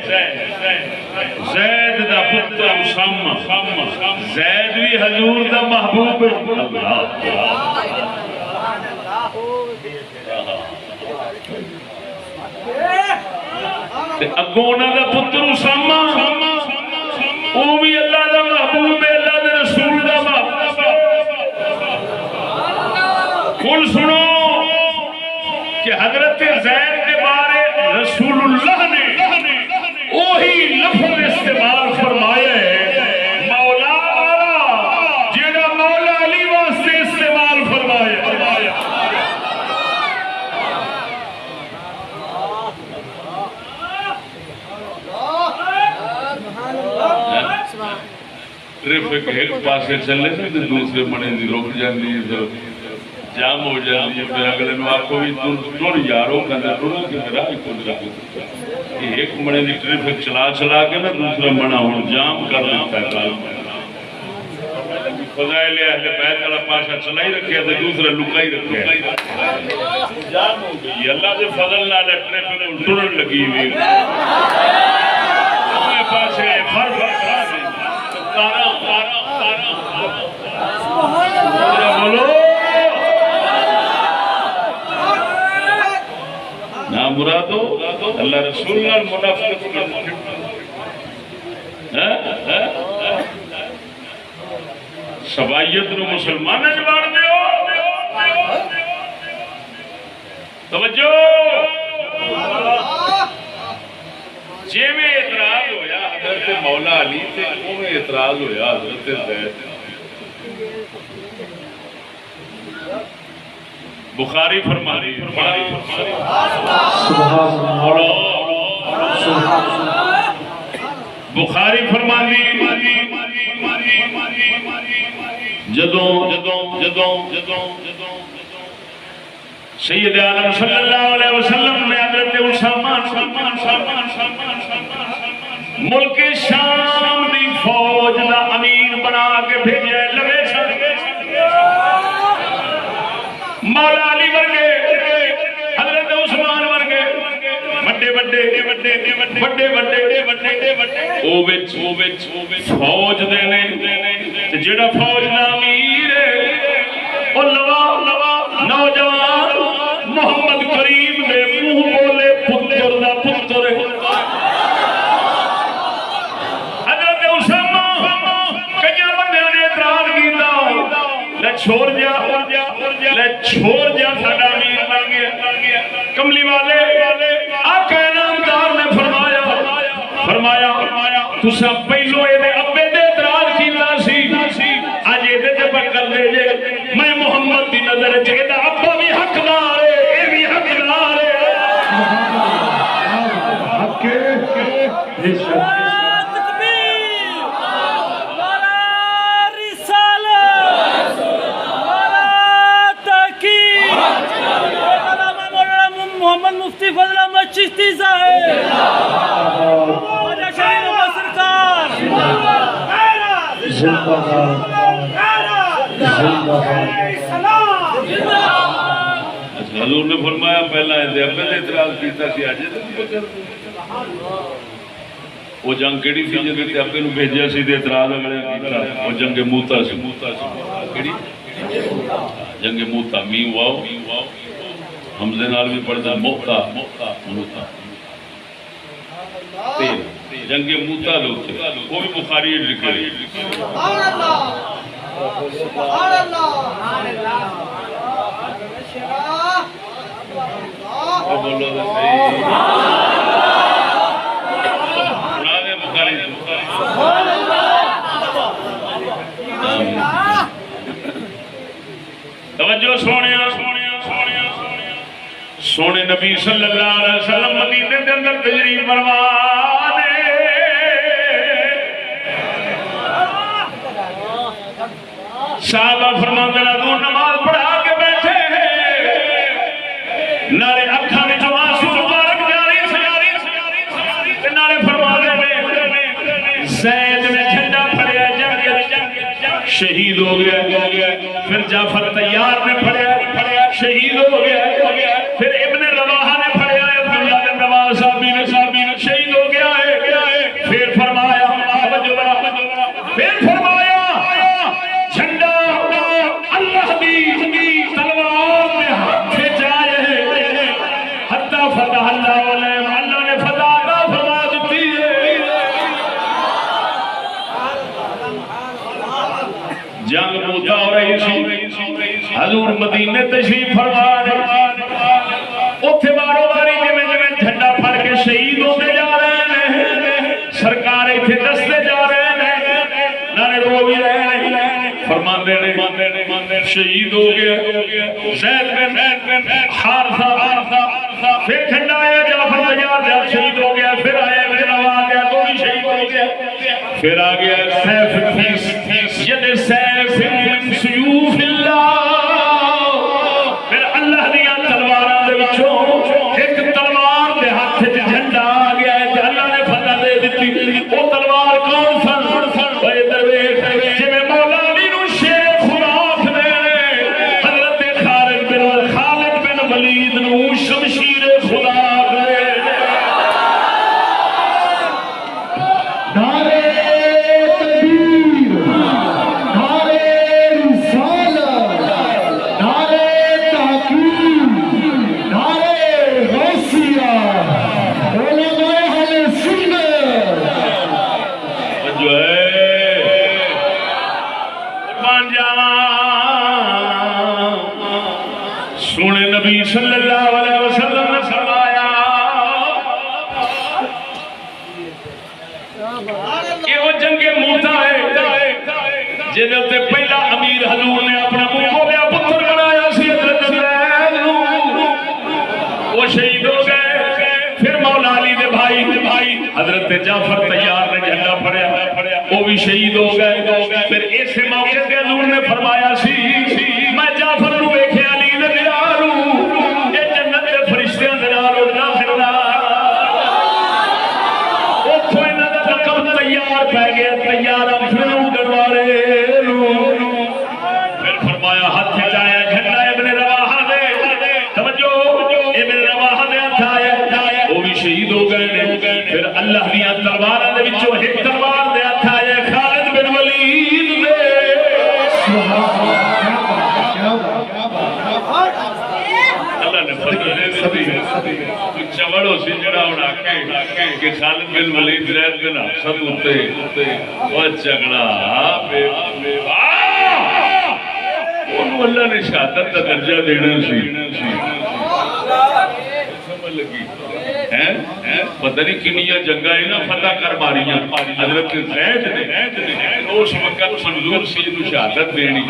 زید دا پتر اسامہ زید بھی حضور دا محبوب اگونا دا پتر اسامہ وہ بھی اللہ دا محبوب ہے اللہ دا رسول دا محبوب کل سنو کہ حضرت زید کے بارے رسول اللہ نے وہی لفظ استعمال فرمایا ہے مولا والا جیڑا مولا علی واسطے استعمال فرمایا ٹریفک ایک پاسے چلے تو دوسرے منے دی رک جاندی ہے جام ہو جاتی ہے پھر اگلے نو آپ کو بھی تر یاروں کا ضرور کہ میرا ہی کچھ رکھ ایک منے دی ٹریفک چلا کے نا دوسرا منا ہوں جام کر دیتا ہے کال فضائل اہل بیت والا پاسا چلا ہی رکھے تو دوسرا لکا ہی رکھے جام ہو گئی اللہ سے فضل نہ لے ٹریفک ٹرن لگی ہوئی پاسے فر بولو مرادو اللہ رسول اللہ منافقت کرتے سبائیت نو مسلمان جوار دے ہو توجہ جے میں اعتراض ہویا حضرت مولا علی تے وہ میں اعتراض ہویا حضرت زید بخاری فرمانی بخاری فرمانی سید عالم صلی اللہ علیہ وسلم نے حضرت اسامہ ملک شام دی فوج دا امیر بنا کے بھیجے لگے مولا علی ورگے حضرت عثمان ورگے بڑے بڑے او وچ فوج دے نے تے جڑا فوج دا امیر ہے او لوا نوجوان محمد کریم دے منہ بولے پتر دا پتر حضرت اسامہ کئی بندیاں نے اعتراض کیتا لے چھوڑ جا ساڈا امیر بن گیا کملی والے آقا انعامدار نے فرمایا تساں پہلو اے دے ابے تے اعتراض کیتا سی اج اے تے کر دے جے میں محمد دی نظر وچ اے دا ابا بھی حقدار ہے اے بھی حقدار ہے حق ہے محمد مفتی فضل احمد چشتی صاحب خواجہ شہید احمد سرکار حضور نے فرمایا پہلا ابے نے اعتراض کیتا سی اج وہ جنگ کیڑی سی جدے ابے نو بھیجیا سی تے اعتراض اگلے کیتا وہ جنگ موتا سی کیڑی جنگ موتا می واو حمزے نال بھی پڑھدا موتا جنگ موتا لوگ وہ بھی بخاری لکھے سبحان اللہ سبحان اللہ بولو تو صحیح سنا دے بخاری سبحان اللہ توجہ سونے نبی صلی اللہ علیہ وسلم مدینے دے اندر تشریف فرما دے صحابہ فرماندے نے حضور نماز پڑھا کے بیٹھے نالے اکھاں وچ آنسو مبارک جاری تے نالے فرماندے نے زید نے جھنڈا پھڑیا جنگ شہید ہو گیا پھر جعفر طیار نے پھڑیا شہید ہو گیا پھر ابن رواحہ نے پھڑیا عبداللہ بن رواحہ صحابی نے شہید ہو گیا ہے پھر فرمایا جھنڈا اللہ دی تلوار میں ہاتھ جائے حتی فتح اللہ علیہ اللہ نے فتح عطا فرما دیتی ہے جنگ موتا ہو رہی سی حضور مدینے تشریف فرما رہے اوتھے بارو باری جویں جھنڈا پھڑ کے شہید ہوتے جا رہے ہیں سرکار ایتھے دستے جا رہے ہیں نعرے رو بھی رہے ہیں فرماندے نے شہید ہو گیا زید بن حارثہ پھر جھنڈا آیا جعفر تیار شہید ہو گیا پھر آیا ابن رواحہ گیا تو بھی شہید ہو گیا پھر آ گیا سیف یعنی سیف من سیوف اللہ پھر اللہ دیا تلواراں دے وچوں ایک تلوار دے ہاتھ وچ جھنڈا آ گیا ہے تے اللہ نے فتح دے دتی او تلوار کون سن اے درویش جویں مولا علی نو شیر خوراک دے حضرت خالد بن ولید نو شمشیر خدا دے سونے نبی صلی اللہ علیہ وسلم نے فرمایا کہ وہ جنگ موتا ہے جنہوں تے پہلا امیر حضور نے اپنا منہ بولیا پتر بنایا سی حضرت زید جعفر تیار نے جھنڈا پھڑیا وہ بھی شہید ہو گئے پھر اس موقع تے حضور نے فرمایا سی میں جعفر نو ویکھیا علی دے نال اے جنت دے فرشتیاں دے نال اڑدا پھردا اوتھوں انہاں دا لقب تیار پہ گیا تیار پھر اڑن والے پھر فرمایا ہاتھ چایا جھنڈا ابن رواحہ دے توجہ ابن رواحہ دے ہاتھ آیا وہ بھی شہید ہو گئے پھر اللہ دیاں تلواراں دے وچوں ایک تلوار دے ہاتھ آیا خالد بن ولید دے اللہ نے فضل دے دی چوڑو سی جڑا اڑا کے کہ خالد بن ولید زید بن حفصہ اوتے او جھگڑا بے انہوں اللہ نے شہادت کا درجہ دینا سی سمجھ لگی پتہ نہیں کنیا جنگا نا فتح کر ماریاں حضرت زید نے اس وقت منظور سی نو شہادت دینی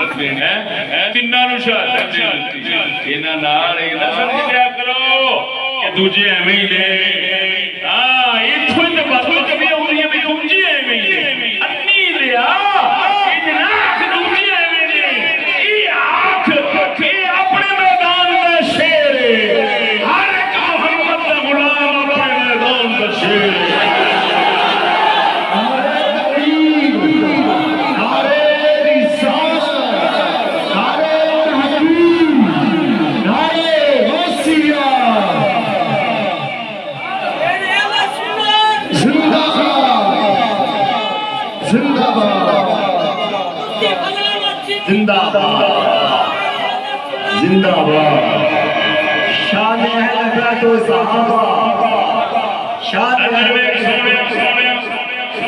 تیناں نو شہادت دینی انہاں نال نہ سمجھ لیا کرو کہ دوجے ایویں ہی نے ہاں ایتھوں تے بات کبھی ہوندی ہے بھی دوجے ایویں ہی نے انی لیا جناح دوجے ایویں نے ای آنکھ کہ اپنے میدان دا شیر ہر ایک محمد دا غلام اپنے میدان دا شیر زندہ زندہ شان اہل و صحابہ شان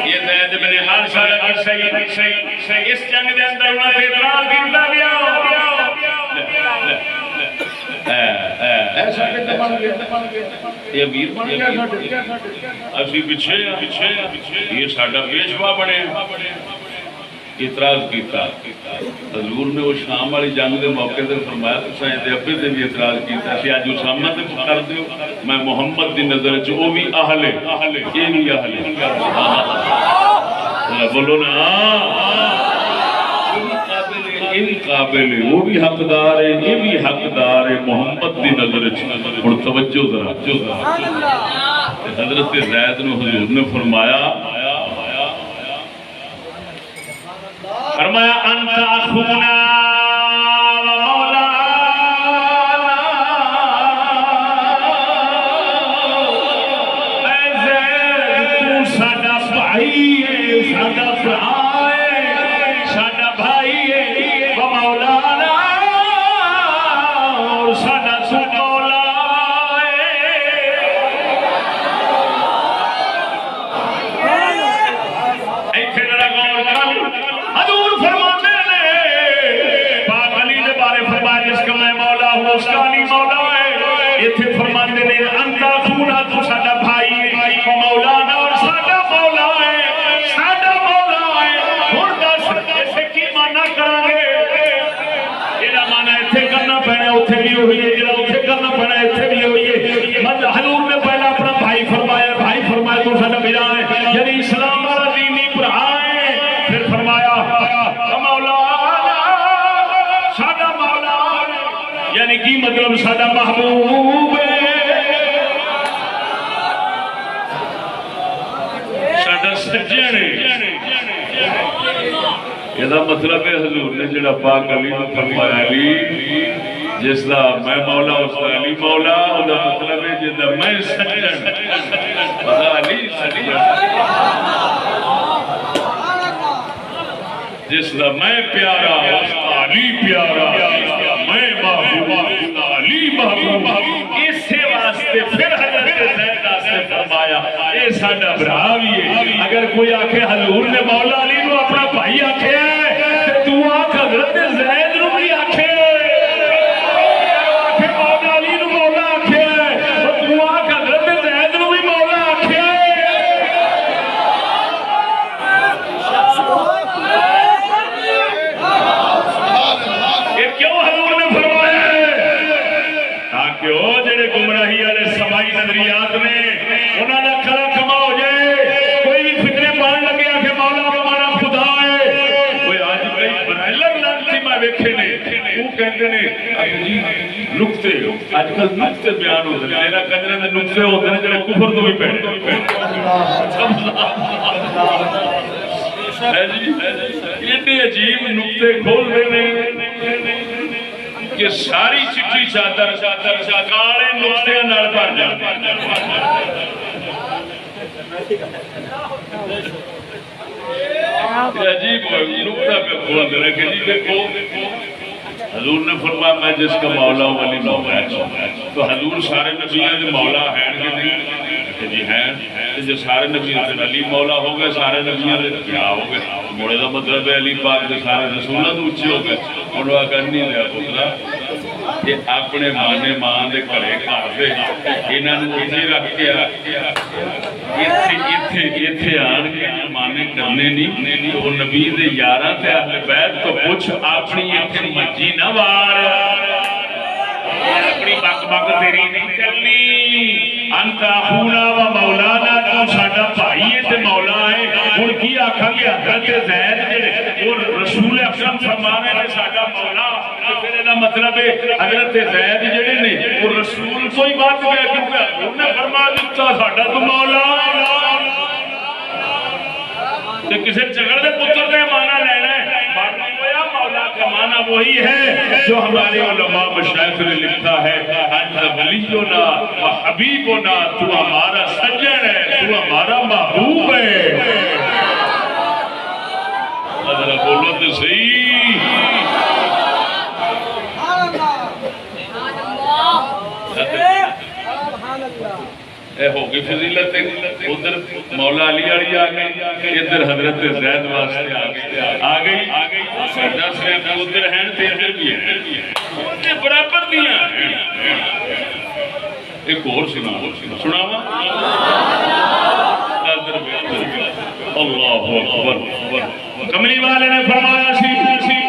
یہ زید بن حارثہ اس جنگ دے اندر انہاں نے اعتراض کیتا گیا ایسا کہتے بن گیا یہ امیر بن گیا اسی پیچھے یہ ساڈا پیشوا بنے اعتراض کیتا حضور نے وہ شام والی جنگ دے موقع تے فرمایا تساں دے ابے تے بھی اعتراض کیتا سی اج اسامہ تے کر دیو میں محمد دی نظر وچ او بھی اہل یہ نہیں اہل بولو نا ان قابل وہ بھی حقدار ہے یہ بھی حقدار ہے محمد دی نظر وچ ہن توجہ ذرا حضرت زید نو حضور نے فرمایا انت اخونا و مولانا اے زید تو ساڈا بھائی ہے ساڈا بھرا ہے ساڈا بھائی ہے و مولانا اور ساڈا مولا فرماتے ہیں انتا خونا تو ساڈا بھائی مولانا اور ساڈا مولا ہے ساڈا مولا ہے ہن دس ایسے کی مانا کریں گے جڑا مانا ایتھے کرنا پینا اوتھے بھی ہوئی ہے جڑا اوتھے کرنا پینا ایتھے بھی ہوئی ہے مطلب حضور نے پہلا اپنا بھائی فرمایا تو ساڈا بھرا ہے یعنی اسلام والا دینی بھرا ہے پھر فرمایا مولانا ساڈا مولا یعنی کی مطلب ساڈا محبوب ساڈا سجن یہ مطلب ہے حضور نے جڑا پاک علی کو فرمایا علی جس دا میں مولا اس دا علی مولا او دا مطلب ہے جس دا میں سجن پتا علی سجن جس دا میں پیارا اس دا علی پیارا میں محبوب علی محبوب اسی واسطے پھر حضرت زید واسطے فرمایا اے ساڈا بھرا بھی ہے اگر کوئی آکھے حضور نے مولا علی نو اپنا بھائی آکھے تے تو آکھ حضرت زید نو بھی آکھے مولا علی نو مولا آکھے تو آکھ حضرت زید نو بھی مولا آکھے یہ کیوں حضور نے فرمایا تاکہ وہ جڑے گمراہی والے سمائی نظریات نے انہوں نے کھڑا کما ہو جائے ویکھے نے وہ کہندے نے جی نقطے اج کل نقطے بیان ہوندے نے میرا کنجراں دے نقطے ہوندے نے جڑے کفر تو بھی پیڑے جی ایڈے عجیب نقطے کھول رہے ہیں کہ ساری چٹھی چادر کالے نقطے نال بھر جاندی عجیب نقطہ پہ کھول دے رہے کہ جی دیکھو حضور نے فرمایا میں جس کا مولا ہوں ولی مولا ہے تو حضور سارے نبیوں کے مولا ہیں کہ نہیں جی ہیں جو سارے نبیوں سے علی مولا ہو گئے سارے نبیوں سے کیا ہو گئے موڑے کا مطلب ہے علی پاک کے سارے رسولوں تو اچھے ہو گئے انہوں نے کہا نہیں لیا پترا یہ اپنے مانے ماں دے گھرے گھر دے انہاں نوں ایتھے رکھ کے ایتھے آن کے مانے کرنے نہیں وہ نبی دے یاراں تے اہل بیت تو پوچھ اپنی ایتھے مجی نہ وار اپنی بک بک تیری نہیں چلنی انت اخونا و مولانا تو ساڈا بھائی ہے تے مولا ہے ہن کی آکھاں گے حضرت زید جڑے اور رسول اکرم فرما رہے نے ساڈا مولا پھر دا مطلب ہے حضرت زید جڑے نے وہ رسول تو ہی بات گئے کیونکہ انہوں نے فرما دیتا ساڈا تو مولا تے کسے جھگڑ دے پتر نے مانا لینا ہے مولا کا معنی وہی ہے جو ہمارے علماء مشائخ نے لکھا ہے انت ولینا و حبیبنا تو ہمارا سجن ہے تو ہمارا محبوب ہے ذرا بولو تو صحیح اے ہوگی فضیلت ادھر مولا علی والی آ گئی ادھر حضرت زید واسطے آ گئی دس ادھر ہیں تے ادھر بھی ہیں برابر دیاں ایک اور سناوا اللہ اکبر کملی والے نے فرمایا سی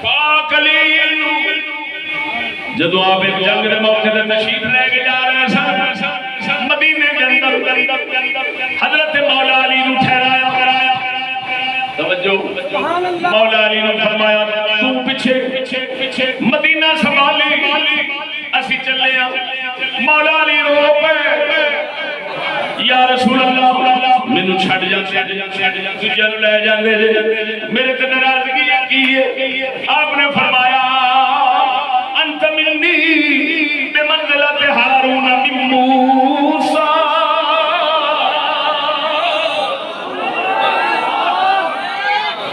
پاک علی جدو آپ ایک جنگ دے موقع تے تشریف لے کے جا رہے ہیں مدینے کے اندر حضرت مولا علی نو ٹھہرایا توجہ مولا علی نے فرمایا تو پیچھے مدینہ سنبھالی اسی چلے ہیں مولا علی رو پے یا رسول اللہ مینوں چھڈ جا دوجیاں نو لے جاندے میرے تے ناراضگی کی ہے آپ نے فرمایا انت منی بمنزلت ہارون من موسی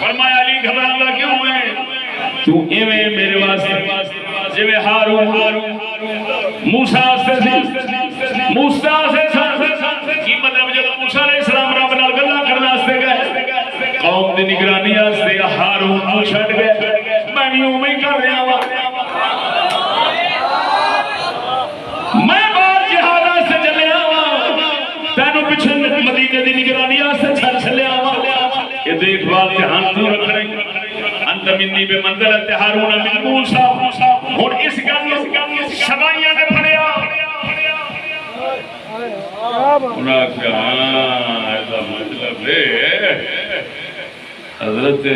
فرمایا علی گھبرانا کیوں ہے تو ایویں میرے واسطے جویں ہارون موسیٰ سے کی مطلب جب موسیٰ علیہ السلام رب نال گلاں کرن واسطے گئے قوم دی نگرانی واسطے ہارون نو چھڈ گئے میں بھی اوویں ہی کر رہا ہاں میں باہر جہاد واسطے چلیا ہاں تینوں پیچھے مدینے دی نگرانی واسطے چھڈ چلیا ہاں یہ دیکھ بات دھیان تو رکھ رہے انت منی بمنزلت ہارون من موسیٰ ہن اس گل سبائیاں نے پڑھیا انہاں کہا ایسا مطلب ہے حضرت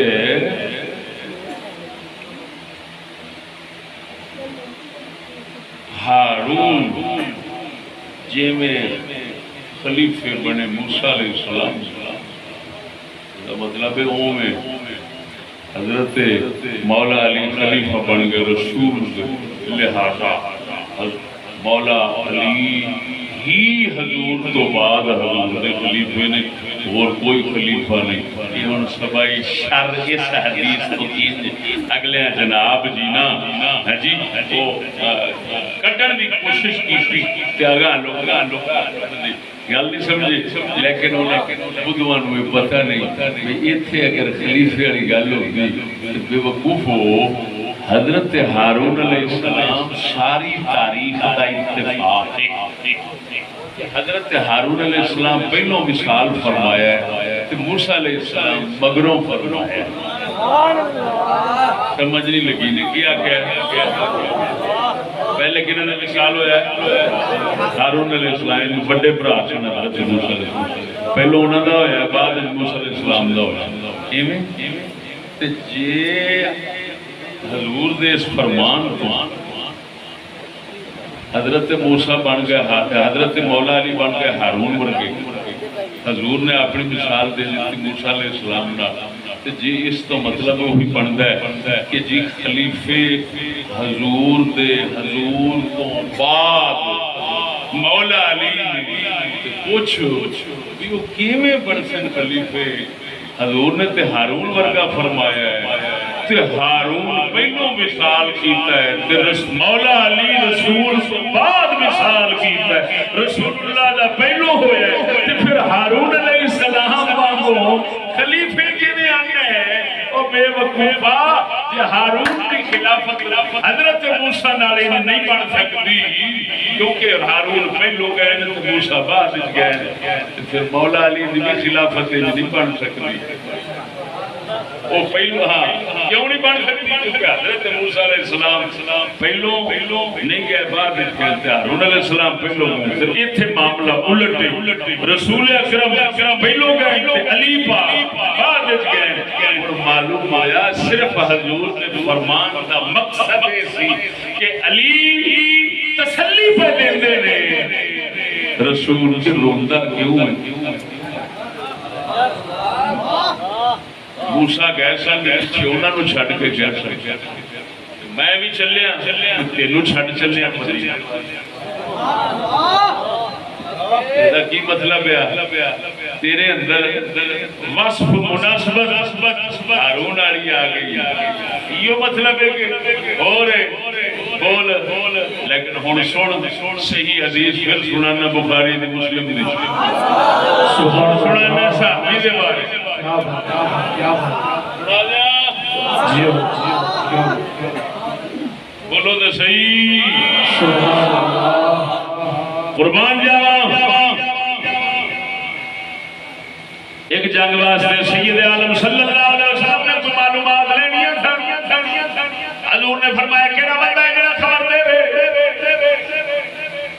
ہارون جی میں خلیفے بنے موسیٰ علیہ السلام مطلب ہے وہ میں حضرت مولا علی خلیفہ بن گئے رسول لہذا مولا علی ہی حضور تو بعد حضور دے خلیفے نے اور کوئی خلیفہ نہیں یہ ان سبائی شر اس حدیث کو اگلے جناب جی نا جی وہ کٹن دی کوشش کی تھی کہ آگاہ لوگ گل نہیں سمجھے لیکن بدھواں نوں پتہ نہیں کہ ایتھے اگر خلیفے والی گل ہوگی بے وقوف ہو حضرت ہارون علیہ السلام ساری تاریخ کا اتفاق ہے حضرت ہارون علیہ السلام پہلوں مثال فرمایا ہے تو موسیٰ علیہ السلام مگروں فرمایا ہے سمجھ نہیں لگی نہیں کیا پہلے کنہ نے مثال ہویا ہے ہارون علیہ السلام بڑے برا سن حضرت موسیٰ علیہ السلام پہلو انہوں دا ہویا ہے بعد موسیٰ علیہ السلام دا ہویا ایویں تے جے حضور دے اس فرمان تو حضرت موسیٰ بن گئے، حضرت مولا علی بن گئے ہارون ورگے، حضور نے اپنی مثال دے دیتی موسیٰ علیہ السلام نہ، تے جی اس تو مطلب وہی بنتا ہے کہ جی خلیفے حضور دے حضور تو بعد مولا علی تے پوچھ بھی وہ کیویں بن سن خلیفے؟ حضور نے تے ہارون ورگا فرمایا ہے، تے ہارون پہلو مثال کیتا ہے، تے مولا علی رسول سے بعد مثال کیتا ہے، رسول اللہ دا پہلو ہویا ہے، تے پھر ہارون علیہ السلام وانگو خلیفے کیویں آنے ہیں؟ او بے وقوفا، جے ہارون کی خلافت حضرت موسیٰ نالے نہیں بن سکتی، کیونکہ ہارون پہلو گئے تے موسیٰ بعد گئے، تے پھر مولا علی دی بھی خلافت نہیں بن سکتی۔ وہ پہلو ہاں کیوں نہیں بن سکتی؟ کیونکہ حضرت موسیٰ علیہ السلام پہلو نہیں گئے، بعد گئے، ہارون علیہ السلام پہلو گئے، ایتھے معاملہ الٹے، رسول اکرم پہلو گئے تے علی پاک بعد گئے۔ اور معلوم آیا صرف حضور نے فرمان دا مقصد سی کہ علی تسلی پہ دیندے نے، رسول سے روندہ کیوں ہے؟ موسیٰ گئے سن پیچھے انہاں نو چھڈ کے گیا سن، میں بھی چلیا تینوں چھڈ چلیا مدینہ۔ یہ کی مطلب ہے؟ تیرے اندر وصف مناسبت ہارون والی آ گئی، یہ مطلب ہے کہ اور بول، لیکن ہن سن صحیح حدیث پھر سنانا بخاری دی مسلم دی، سنانا صحابی دے بارے۔ بولو تو صحیح، قربان جاواں۔ ایک جنگ واسطے سید عالم صلی اللہ علیہ وسلم نے تو معلومات لینی تھا، حضور نے فرمایا کیڑا بندہ ہے جڑا خبر دے،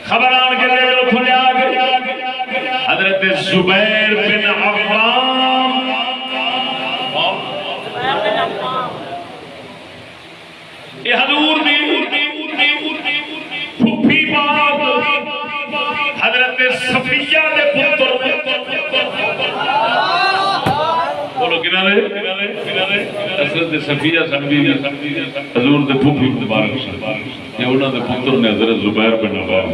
خبر آن کے دے اتھوں لے آ گئے حضرت زبیر بن عوام، یہ حضور دی پھوپھی پاک حضرت صفیہ دے پتر، بولو کنا دے حضرت صفیہ سنبی حضور دے پھوپھی مبارک سن، یہ انہاں دے پتر نے حضرت زبیر بن عوام۔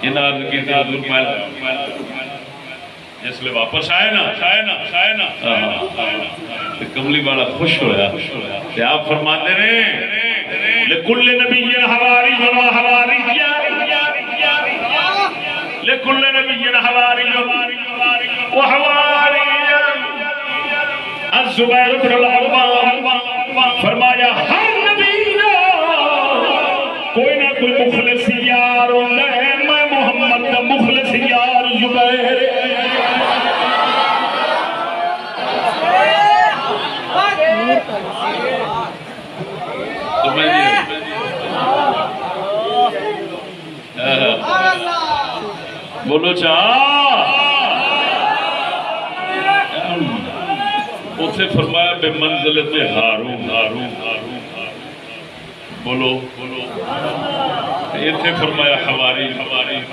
انہاں عرض کیتی حضور میں جس لئے واپس آئے نا کملی والا خوش ہویا، کہ آپ فرماتے ہیں لکل نبی حواری و حواری، لکل نبی حواری و حواری، الزبیر بن العوام فرمایا ہر نبی کوئی نہ کوئی مخلص یار ہوتا ہے، میں محمد کا مخلص یار زبیر۔ بولو چاہ اسے فرمایا بے منزلت ہارون، بولو ایتھے فرمایا حواری،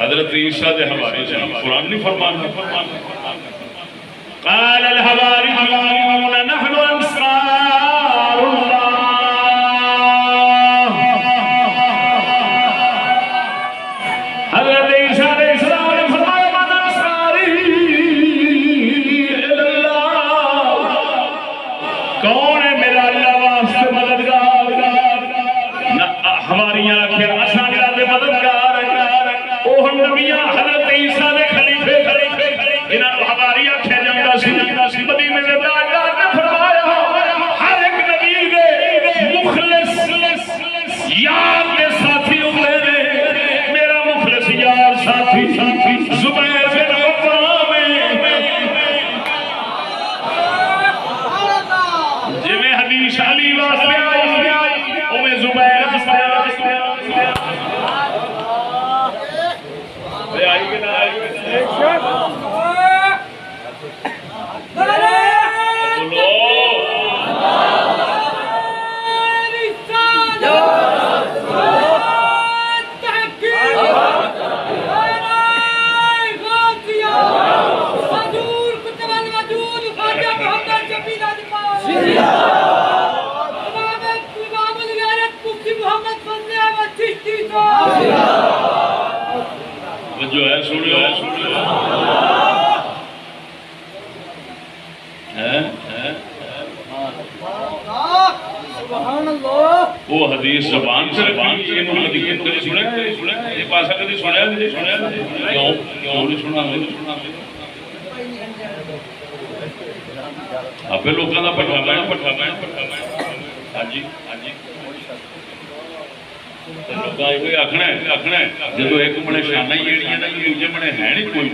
حضرت عیسیٰ دے حواری جان، قرآن نہیں فرمانا قال الحواریون نحن انصار اللہ، حضرت عیسیٰ علیہ السلام نے فرمایا من انصاری اللہ، کون ہے میرا اللہ واسطے مددگار؟ ہماری آنکھیں آسان دے مددگار، اوہ نبیاں حضرت عیسیٰ نے خلیفے انہاں کو ہماری آنکھیں جاندہ سی، مدینے میں تاجدار نے فرمایا ہر ایک نبی دے مخلص یار کے ساتھی ہوئے نے، میرا مخلص یار ساتھی زبیر بن عوام جی میں حدیث علی واسطے آئی اوہ زبیر واسطے آئی کہ نہ آئی؟ بولو وہ حدیث زبان سے رکھی یہ حدیث کبھی سنیا یہ پاسا کبھی سنیا کیوں نہیں سنا آپ لوگوں کا پٹھا ہاں جی آخنا جب ایک بڑے شانہ دوجے بڑے ہے نہیں کوئی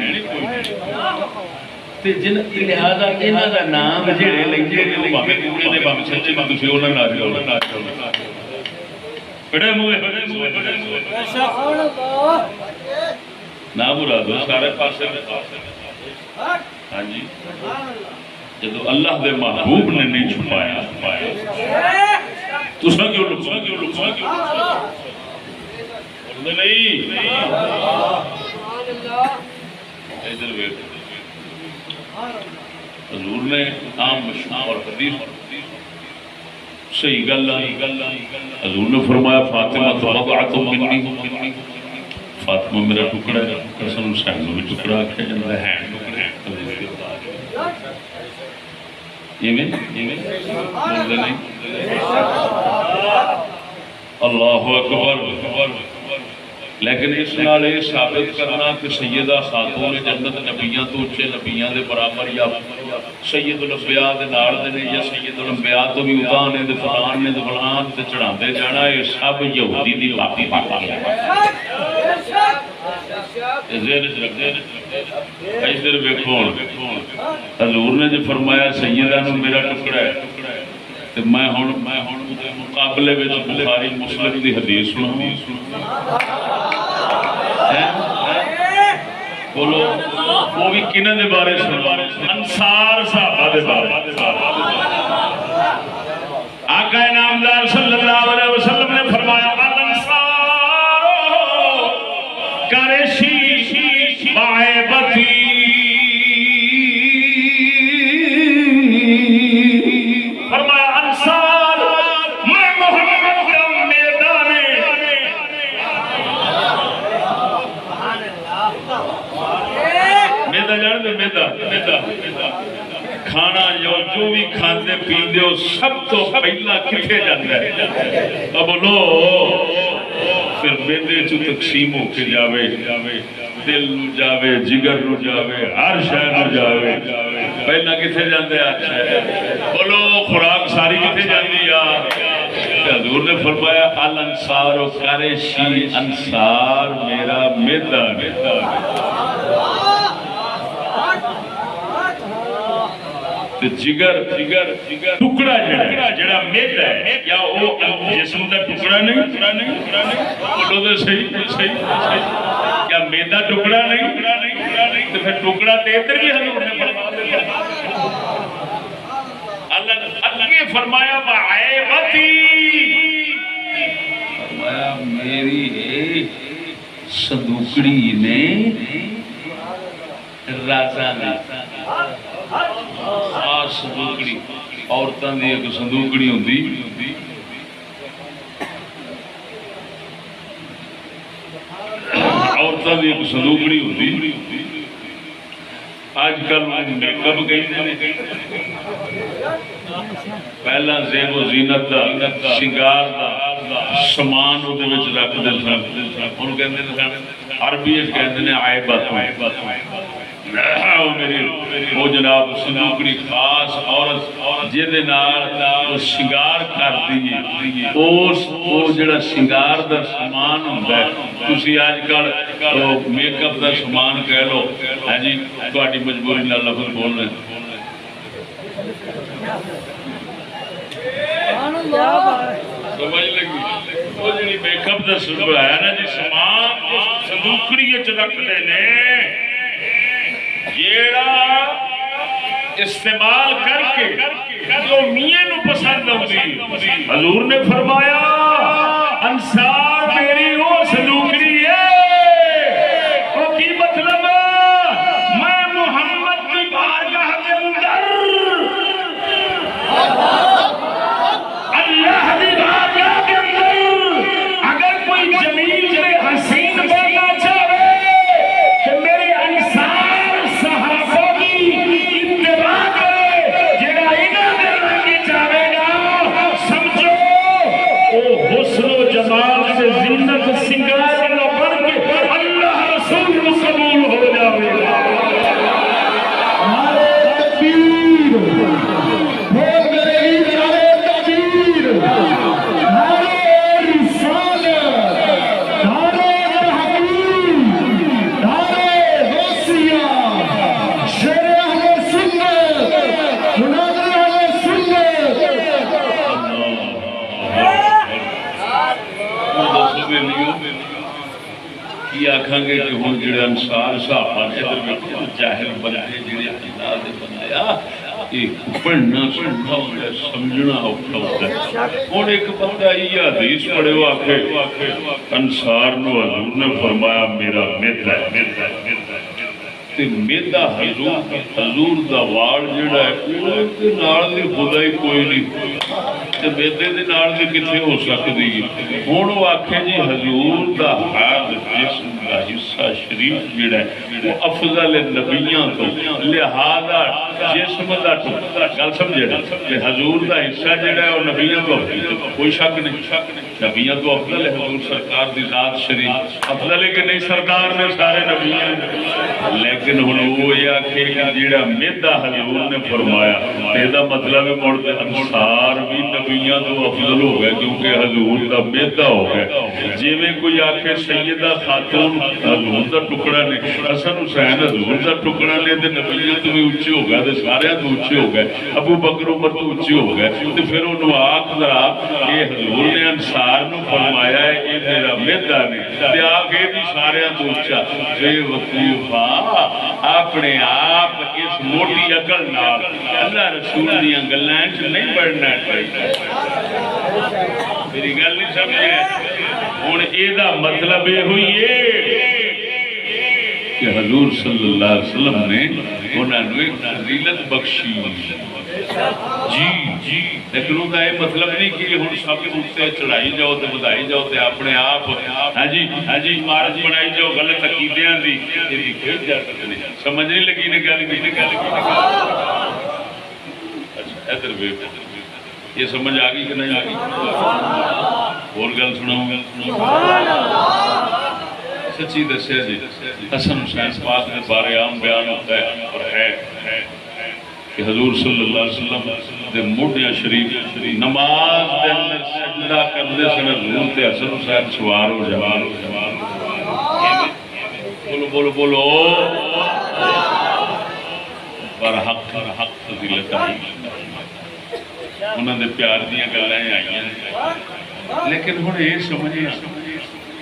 لہٰذا یہاں کا نام جڑے لگے بابے کوڑے دے بابے سچے بابے سے انہاں نہ جاؤ بڑے موے نہ مرادو سارے پاسے ہاں جی جب اللہ دے محبوب نے نہیں چھپایا تو سا کیوں لکھا نہیں ادھر ویکھ حضور نے عام مشہور حدیث صحیح گل حضور نے فرمایا فاطمہ تو بضعۃ منی فاطمہ میرا ٹکڑا ہے حسن حسین بھی ٹکڑا آکھیا جاندا ہے بولتے نہیں اللہ اکبر لیکن اس نال یہ ثابت کرنا کہ سیدہ خاتون جنت نبیاں تو اچے نبیاں دے برابر یا سید الانبیاء دے نال دے نے یا سید الانبیاء تو بھی اتاں نے تے فلان نے تے فلان تے چڑھاندے جانا یہ سب یہودی دی باقی بات ہے ادھر ویکھو حضور نے جو فرمایا سیدہ نو میرا ٹکڑا ہے تے میں ہن مقابلے وچ بخاری مسلم دی حدیث سناواں بولو وہ بھی کنہ دے بارے انصار صحابہ دے بارے آقا نامدار صلی اللہ علیہ وسلم نے فرمایا الانصار کرشی معیبتی فرمایا انصار میں محمد کا میدان میدا جان دے میدا کھانا جو بھی کھاندے پیندے ہو سب تو پہلا کتنے جاتا ہے اب بولو پھر میدے چو تقسیم ہو کے جاوے دل نو جاوے جگر نو جاوے ہر شے نو جاوے پہلا کتنے جاندے بولو خوراک ساری کتنے جاندی حضور نے فرمایا الانصار و قریشی انصار میرا میدا جگر ٹکڑا جڑا میدا ہے یا وہ جسم کا ٹکڑا نہیں بولو تو صحیح کیا میدا ٹکڑا نہیں تو پھر ٹکڑا تو ادھر بھی حضور نے فرمایا اللہ نے فرمایا وعیبتی فرمایا میری صدوقڑی نے رازہ نے صندوقڑی عورتوں کی ایک صندوقڑی ہوندی عورتوں کی ایک صندوقڑی ہوندی آج کل میک اپ کہتے پہلا زیب و زینت دا شنگار دا سامان وہ رکھتے سن ہن کہندے سن عربی کہندے نے عیبت وہ جناب صندوقڑی خاص عورت جہدے نال شنگار کرتی وہ جڑا شنگار دا سامان ہوندا ہے تسی اج کل میک اپ دا سامان کہہ لو ہاں جی تہاڈی مجبوری نال لفظ بولنے سمجھ لگی وہ جڑی میک اپ دا سامان ہے نا جی سامان صندوقڑی وچ رکھدے نے جیڑا استعمال کر کے جو میاں نو پسند ہوندی حضور نے فرمایا انصار میری وہ صندوقڑی ہے وہ کی مطلب میں محمد کی بارگاہ کے اندر اللہ کی بارگاہ کے اندر اگر کوئی جمیل سے حسین بننا چاہے کہ میری انصار سمجھو کی آکھاں گے کہ ہن جڑے انصار صحابہ نے ادھر ویکھو جاہل بندے جڑے اللہ دے بندے آ یہ پڑھنا سننا ہوتا ہے سمجھنا ہوتا ہے ہن ایک بندہ یہ حدیث پڑھے وہ آکھے انصار نو حضور نے فرمایا میرا میدا ہے تے میدا حضور دا وال جڑا ہے او تے نال دی خدائی کوئی نہیں تے میدے دے نال دی کتھے ہو سکدی ہن او آکھے جی حضور دا ہاتھ جسم دا حصہ شریف جڑا ہے وہ افضل نبیاں تو لہذا جسم دا گل سمجھے کہ حضور دا حصہ جڑا ہے وہ نبیاں تو کوئی شک نہیں نبیاں تو افضل ہے حضور سرکار دی ذات شریف افضل ہے کہ نہیں سرکار نے سارے نبیاں لیکن ہن وہ یہ آکھے کہ جڑا میدا حضور نے فرمایا میدا مطلب ہے مڑ انصار بھی نبیاں تو افضل ہو گئے کیونکہ حضور دا میدا ہو گیا جی میں کوئی آکھے سیدہ خاتون حضور دا ٹکڑا نے حسن حسین حضور دا ٹکڑا نے تے نبیاں تو بھی اونچے ہو گئے تے سارے تو اونچے ہو گئے ابو بکر عمر تو اونچے ہو گئے تے پھر انہوں آکھ ذرا یہ حضور نے انصار نو فرمایا ہے یہ میرا میدا نے تے آگے بھی سارے تو اونچا بے وقوفا اپنے آپ اس موٹی عقل نال اللہ رسول دیاں گلاں وچ نہیں پڑھنا چاہیے میری گل نہیں سمجھے ہن اے دا مطلب یہ ہوئی ہے کہ حضور صلی اللہ علیہ وسلم نے انہاں نو ایک فضیلت بخشی جی لیکن وہ یہ مطلب نہیں کہ ہن سب اتنے چڑھائی جاؤ تے بدائی جاؤ تے اپنے آپ ہاں جی عمارت بنائی جاؤ غلط عقیدیاں دی یہ کوئی اجازت نہیں سمجھ نہیں لگی نے گل اچھا ادھر ویکھ یہ سمجھ آ گئی کہ نہیں آ گئی اور گل سناؤں سچی دسیا جی حسن حسین پاک کے بارے عام بیان ہوتا ہے اور ہے کہ حضور صلی اللہ علیہ وسلم دے موڈیاں شریف نماز دے اندر سجدہ کرنے سے حضور تے حسن حسین سوار ہو جوان بولو بولو پر حق فضیلت آئی انہوں نے پیار دیاں گلیں آئیں لیکن ہن یہ سمجھے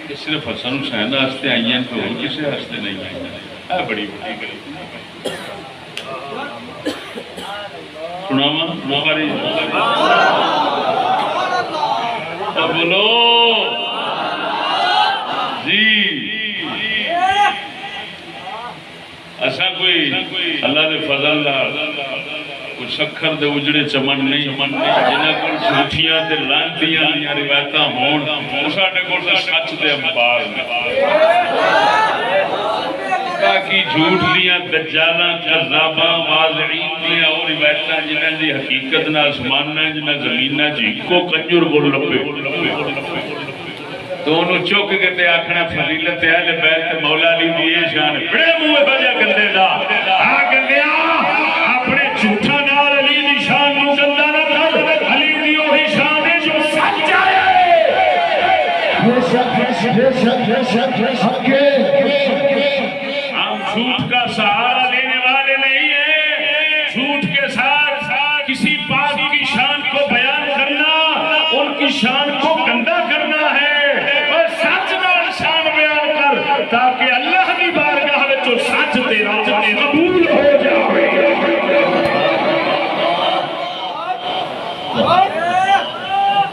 کہ صرف حسن حسین واسطے آئی ہیں تو کسی واسطے نہیں آئی ہیں بڑی بڑی گل سناواں بخاری بولو جی اساں کوئی اللہ دے فضل نال کوئی سکھر دے اجڑے چمن نہیں جنہاں کول جھوٹیاں تے لعنتیاں دیاں روایتاں ہون ساڈے کول تے سچ دے انبار نے باقی جھوٹ دیاں دجالاں کذاباں واضعین دیاں اور روایتاں جنہاں دی حقیقت نہ آسماناں جنہاں زمیناں جی کو کنجر بول لبے تو انہوں چوک کے تے آکھنا فضیلت اہل بیت مولا علی دی یہ شان بڑے منہ بجا گندے دا آ گندیا اپنے جھوٹا نال علی دی شان نو گندا نہ کر علی دی وہی شان ہے جو سچ ہے ہم جھوٹ کا سہارا لینے والے نہیں ہیں جھوٹ کے ساتھ کسی پاک کی شان کو بیان کرنا ان کی شان کو گندا کرنا ہے اور سچ نال شان بیان کر تاکہ اللہ کی بارگاہ میں جو سچ تیرا قبول ہو جائے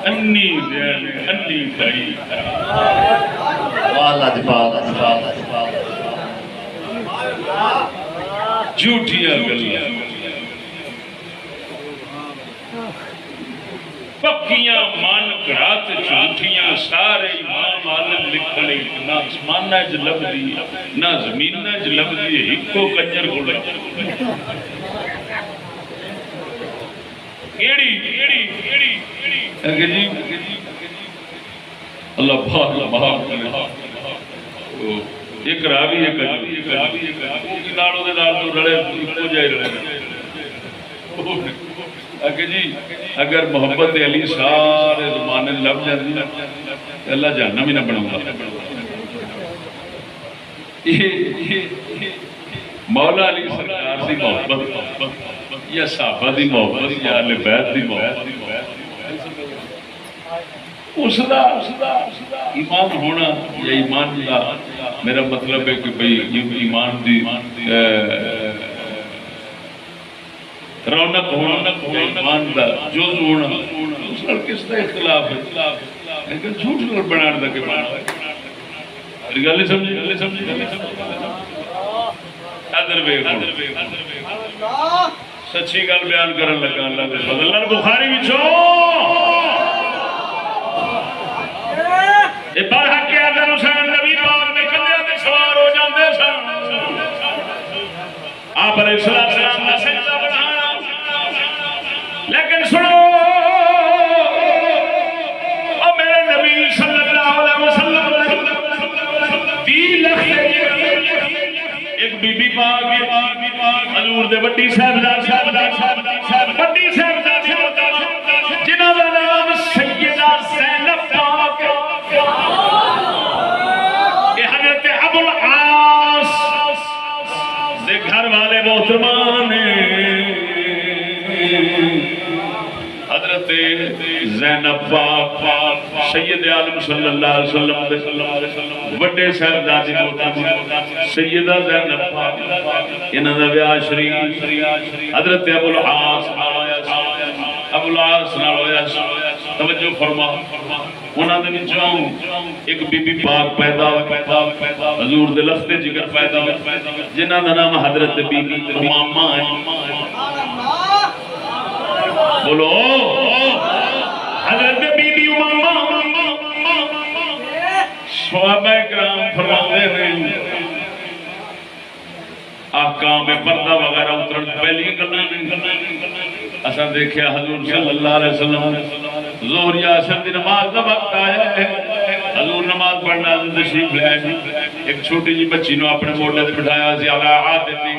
انی کئی جھوٹیاں گلیاں پکیاں مان گھرات جھوٹیاں سارے امام عالم لکھنے نہ آسمانہ اج لبدی نہ زمینہ اج لبدی ہکو کنجر کو اگر جی اللہ بہت ایک راوی ایک نالوں دے نال تو رڑے اکو جائے رڑے اگر جی اگر محبت علی سارے زمانے لب جاتی نا اللہ جہنم ہی نہ بناؤں گا مولا علی سرکار دی محبت یا صحابہ دی محبت یا اہل بیت دی محبت اس دا ایمان ہونا یا ایمان دا میرا مطلب ہے کہ بھئی ایمان دی رونق ہونا ایمان دا جز ہونا اس پر کس طرح اختلاف ہے لیکن جھوٹ لڑ بنانے دا کہ مانا ہے گل سمجھے ادھر بے سچی گل بیان کرن لگا اللہ دے فضل اللہ بخاری وچوں اے برحق کے حضرت حسین نبی پاک نے کندھیاں تے سوار ہو جاندے سن آپ علیہ السلام دا سجدہ بنانا لیکن سنو او میرے نبی صلی اللہ علیہ وسلم ایک بی بی پاک حضور دے بڑی صاحبزادی جنہاں دا نام سیدہ زینب پاک یہ حضرت ابو العاص دے گھر والے محترمان حضرت زینب پاک سید عالم صلی اللہ علیہ وسلم بڑے صاحبزادی سیدہ زینب پاک انہاں دا بیاہ شریف حضرت ابو العاص نال ہویا توجہ فرما انہاں دے وچوں ایک بی بی پاک پیدا حضور دے لخت جگر پیدا جنہاں دا نام حضرت بی بی امامہ ہے بولو حضرت بی بی امامہ صحابہ کرام فرماتے ہیں احکام پردہ وغیرہ اترن پہلی کرنا نہیں اساں دیکھیا حضور صلی اللہ علیہ وسلم ظہر یا عصر دی نماز دا وقت آیا ہے حضور نماز پڑھنا تشریف لے آئے ایک چھوٹی جی بچی نو اپنے موڈے تے بٹھایا سی علی عاتقی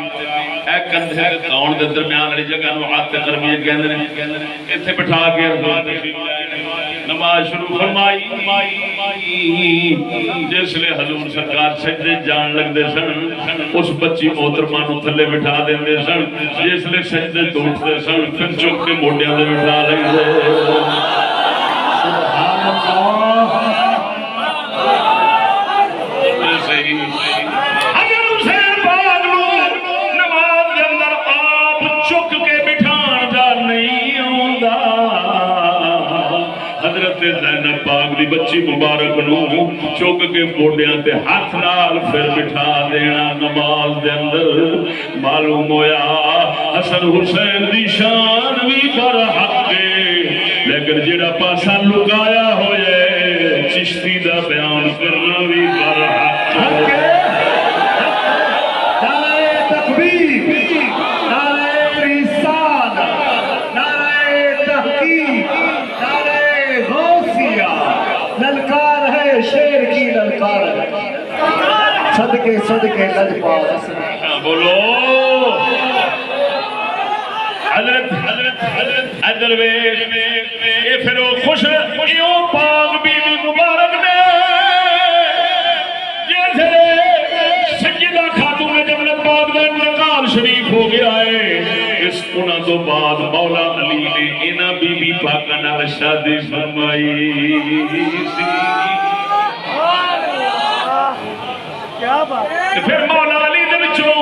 اے کندھے کون دے درمیان والی جگہ نو عاتق کرمی کہندے نے ایتھے بٹھا کے حضور تشریف لے آئے نماز شروع فرمائی جس لئے حضور سرکار سجدے جان لگ دے سن اس بچی محترمہ نو تھلے بٹھا دے سن جس لئے سجدے ٹوٹ دے سن پھر چک کے موڈیاں دے بٹھا لگ دے سبحان اللہ اگر حسین پاک نو نماز دے اندر آپ چک کے بٹھان جا نہیں ہوندا حضرت زینب پاک دی بچی مبارک نو چک کے موڈیاں تے ہاتھ نال پھر بٹھا دینا نماز دے اندر معلوم ہویا حسن حسین دی شان بھی برحق ہے لیکن جڑا پاسا لکایا ہوئے چشتی دا بیان کرنا بھی برحق ہے نعرہ تکبیر نعرہ رسالت نعرہ تحقیق نعرہ غوثیہ للکار ہے شیر کی للکار ہے صدقے صدقے لجپاس بولو حضرت حضرت اے پھر وہ خوش یوں پاک بی بی مبارک نے جیسے سیدہ خاتون جنت پاک دا انتقال شریف ہو گیا ہے اس انہاں تو بعد مولا علی نے انہاں بی بی پاکاں نال شادی فرمائی کیا بات پھر مولا علی دے وچوں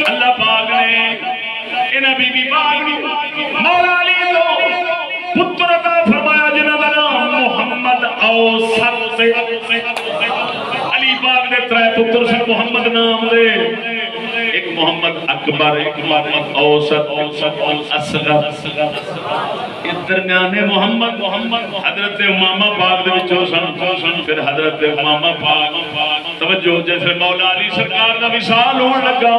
اللہ پاک نے انہاں بی بی پاک نو مولا علی تو پتر عطا فرمایا جنہاں دا نام محمد اوسط علی پاک دے ترے پتر سن محمد نام دے ایک محمد اکبر ایک محمد اوسط اصغر درمیانے محمد حضرت امامہ پاک دے وچوں سن پھر حضرت امامہ پاک توجہ جیسے مولا علی سرکار دا وصال ہون لگا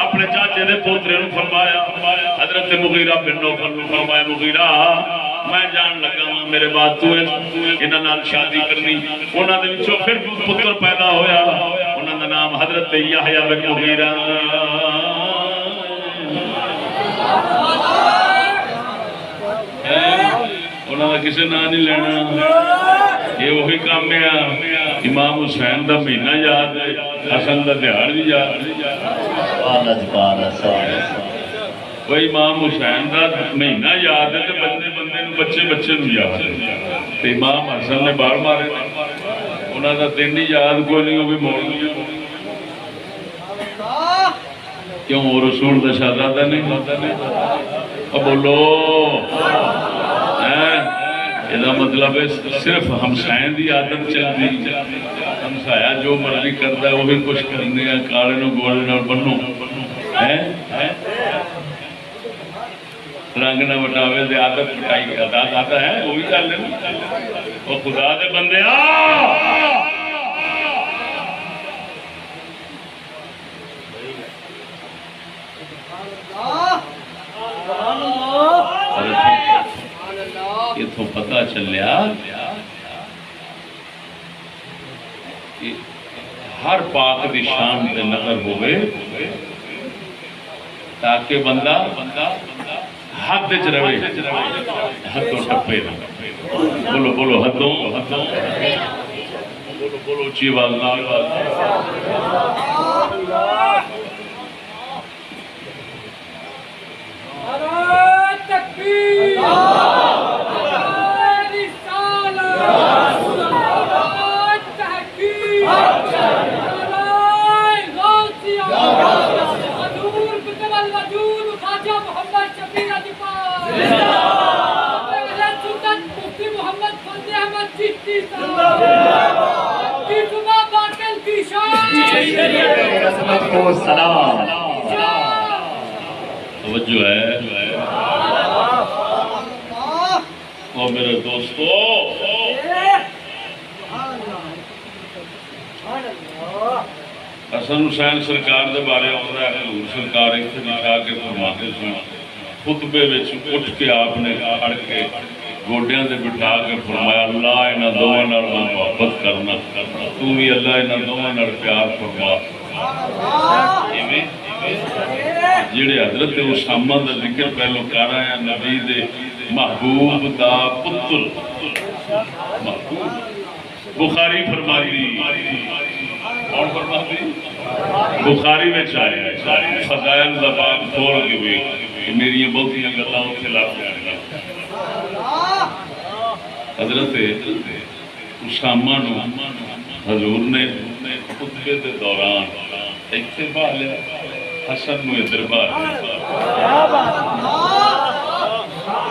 اپنے چاچے دے پوترے نو فرمایا حضرت مغیرہ بن نوفل نو فرمایا مغیرہ میں جان لگا ہوں میرے بعد تو انہاں نال شادی کرنی انہاں دے وچوں پھر پتر پیدا ہویا انہاں دا نام حضرت یحییٰ بن مغیرہ انہاں دا کسے نام نہیں لینا یہ وہی کام ہے امام حسین دا مہینہ یاد ہے حسن دا دیہاڑ بھی یاد وہ امام حسین دا مہینہ یاد ہے تو بندے نو بچے نو یاد ہے تو امام حسن نے بار مارے انہوں کا دن ہی یاد کوئی نہیں، وہ بھی مولوی کیوں وہ رسول کا شہزادہ نہیں؟ اب بولو یہ مطلب ہے صرف ہمسائیں دی عادت چلتی، ہمسایا جو مرضی کرتا ہے وہی کچھ کرنے ہیں، کالے نو گولے نال بنو رنگ نہ وٹاوے دے عادت پٹائی آتا ہے، وہی گل ہے وہ خدا دے بندے اتوں پتا چلیا کہ ہر پاک دی شان تے نظر ہوئے تاکہ بندہ حد وچ رہے، حدوں ٹپے نہ۔ بولو بولو حدوں، بولو بولو اچھی آواز نال۔ توجہ ہے اور میرے دوستو، حسن حسین سرکار دے بارے آتا ہے حضور سرکار ایک لکھا کے فرماتے سن، خطبے وچ اٹھ کے آپ نے کھڑ کے گوڈیاں دے بٹھا کے فرمایا اللہ انہاں دوواں نال محبت کرنا، تو بھی اللہ انہاں دوواں نال پیار فرما۔ جڑے حضرت اسامہ دا ذکر پہلو کر رہے ہیں، نبی دے محبوب دا پتر محبوب، بخاری فرماتی، کون فرماتی؟ بخاری میں آیا فضائل دا باب کھول کے ہوئی کہ میری بہت گلاں اتنے لگ جان گا۔ حضرت اسامہ نو حضور نے خطبے دے دوران ایتھے باہ لیا، حسن نو ادھر باہ لیا،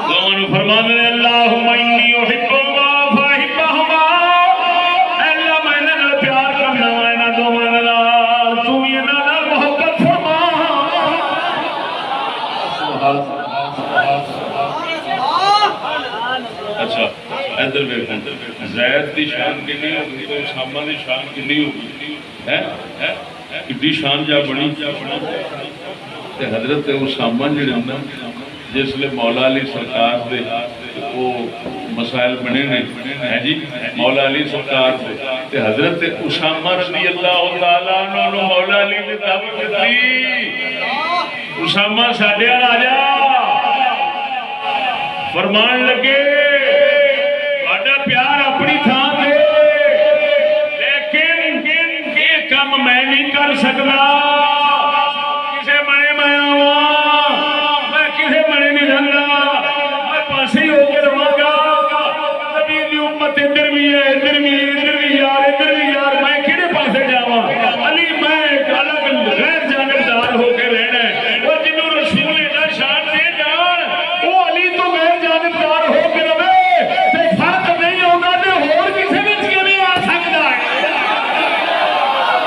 دونوں فرمانے اللہم انی احبہما فاحبہما، اللہ میں انہاں پیار کرنا انہاں دونوں نال، تو بھی انہاں نال محبت فرما۔ اچھا ادھر دیکھیں، زید دی شان کنی ہوگی تو اسامہ دی شان کنی ہوگی؟ کڈی شان جا بنی تے حضرت اسامہ جڑے نا جس لئے مولا علی سرکار دے وہ مسائل بنے نے جی، مولا علی سرکار دے تے حضرت اسامہ رضی اللہ تعالیٰ عنہ مولا علی نے دعوت دی، اسامہ ساڈے آ جا، فرمان لگے بڑا پیار اپنی تھان دے، لیکن یہ کام میں نہیں کر سکتا، کسے منے میں آواں، میں کسے منے نہیں رہنا، میں پاسے ہی ہو کے رہوں گا، نبی دی امت ادھر بھی ہے، ادھر بھی یار، میں کہڑے پاسے جاواں؟ علی میں ایک الگ غیر جانبدار ہو کے رہنا ہے، وہ جنہوں رسول دا شان دے جان وہ علی تو غیر جانبدار ہو کے رہے، تے فرق نہیں ہوگا تے اور کسے وچ کیویں آ سکدا ہے؟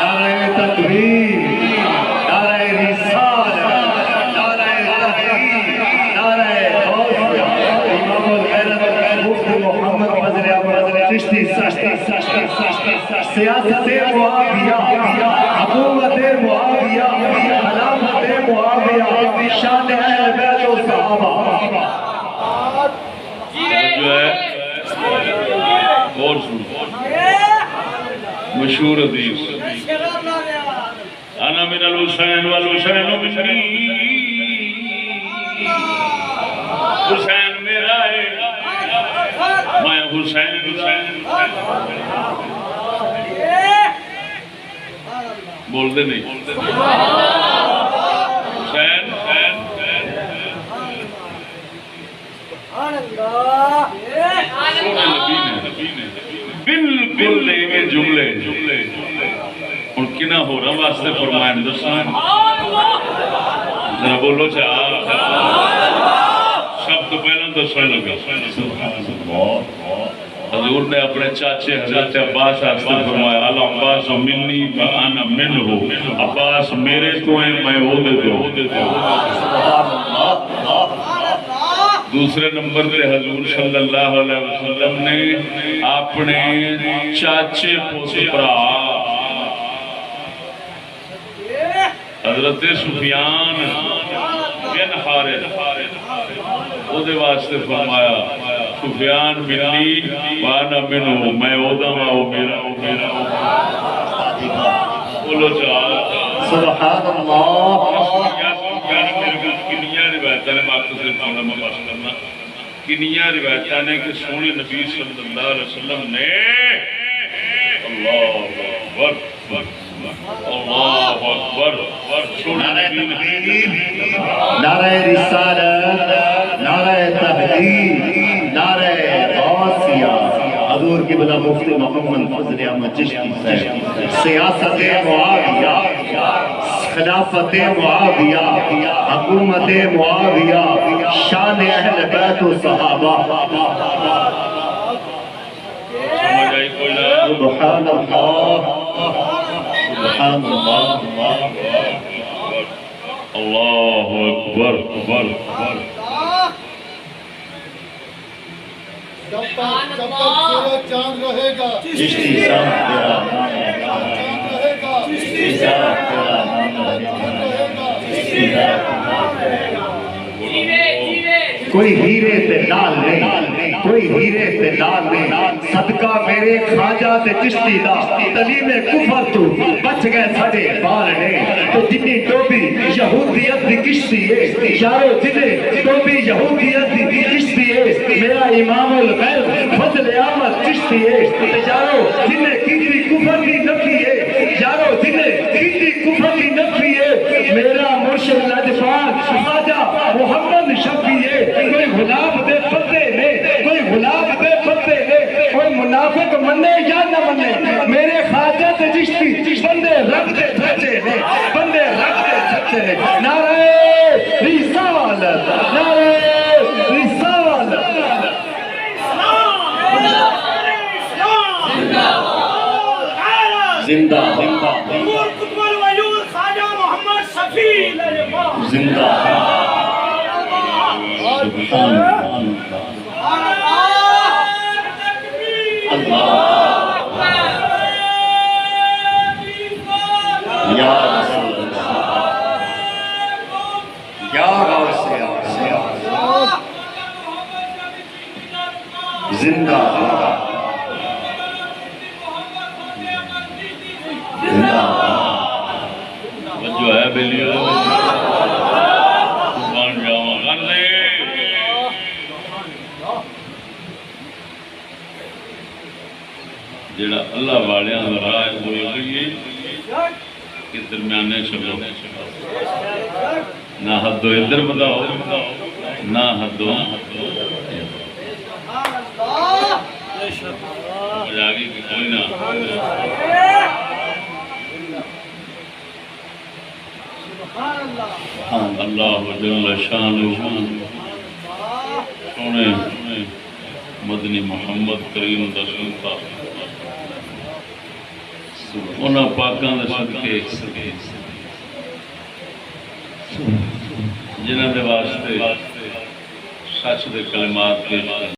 نعرہ تکبیر، نعرہ رسالت، نعرہ تحقیق، نعرہ غوثیہ، امام الغیرت مفتی محمد فضل احمد چشتی سیاست معاویہ، حکومت معاویہ، خلافت معاویہ، شان اہل بیت و صحابہ۔ جو ہے اور سن مشہور حدیث، انا من الحسین والحسین منی، حسین میرا ہے، میں حسین بول دے نہیں، حسین سونے نبی نے بالکل ایویں جملے ہن کنا ہوراں واسطے فرمائیں دساں ذرا بولو سب تو پہلے دسن لگا حضور نے اپنے چاچے حضرت عباس واسطے فرمایا العباس منی وانا منہ، عباس میرے تو ہیں میں وہ دے دو۔ دوسرے نمبر پہ حضور صلی اللہ علیہ وسلم نے اپنے چاچے پوت برا حضرت سفیان بن حارث او دے واسطے فرمایا سفیان منی وانا منہ، میں اودا ہاں او میرا بولو سبحان اللہ۔ کنیاں روایتاں نے مختصر قول میں بس کرنا، کنیاں روایتاں نے کہ سونے نبی صلی اللہ علیہ وسلم نے اللہ اکبر اللہ اکبر سونے نبی نے نعرہ رسالت، نعرہ تحقیق، نعرہ غوثیہ، حضور کی بلا مفتی محمد فضل احمد چشتی صاحب، سیاست معاویہ، خلافت معاویہ، حکومت معاویہ، شان اہل بیت و صحابہ۔ سمجھ آئی کوئی نہ؟ سبحان اللہ، سبحان اللہ، اللہ اکبر اکبر۔ جب تک سورج چاند رہے گا، چشتی صاحب تیرا نام ہے، چاند رہے گا، چشتی صاحب تیرا نام ہے، چشتی صاحب کوئی ہیرے تے لال نہیں، کوئی ہیرے تے لال نہیں، صدقہ میرے خواجہ تے چشتی دا، تلیم کفر تو بچ گئے ساڑے بال نہیں، تو جنی ٹوبی یہودیت دی کشتی ہے، یارو جنی ٹوبی یہودیت دی کشتی ہے، میرا امام الغیب فضل احمد چشتی ہے، یارو جنی کسی کفر کی نفی ہے، یارو جنی کسی کفر کی نفی ہے، میرا مرشد لجفان خواجہ محمد شفیع ہے۔ کوئی غلاب دے پتے نے، کوئی غلاب دے پتے نے، کوئی منافق منے یا نہ منے، میرے خواجہ تے چشتی بندے رب دے سچے نے، بندے رب دے سچے نے۔ نعرہ رسالت، نعرہ رسالت، زندہ زندہ زندہ یا رسول اللہ، یا غوث اعظم، زندہ زندہ جو ہے بلیو قربان جاواں کر دے۔ جڑا اللہ والیاں دا راہ بول گئی کہ درمیانے چلو، نہ حدو ادھر بداؤ نہ حدو آگے کی کوئی نہ۔ اللہ جل شانہ سونے مدنی محمد کریم دا سلطہ انہاں پاکاں دے صدقے جنہاں دے واسطے سچ دے کلمات پیش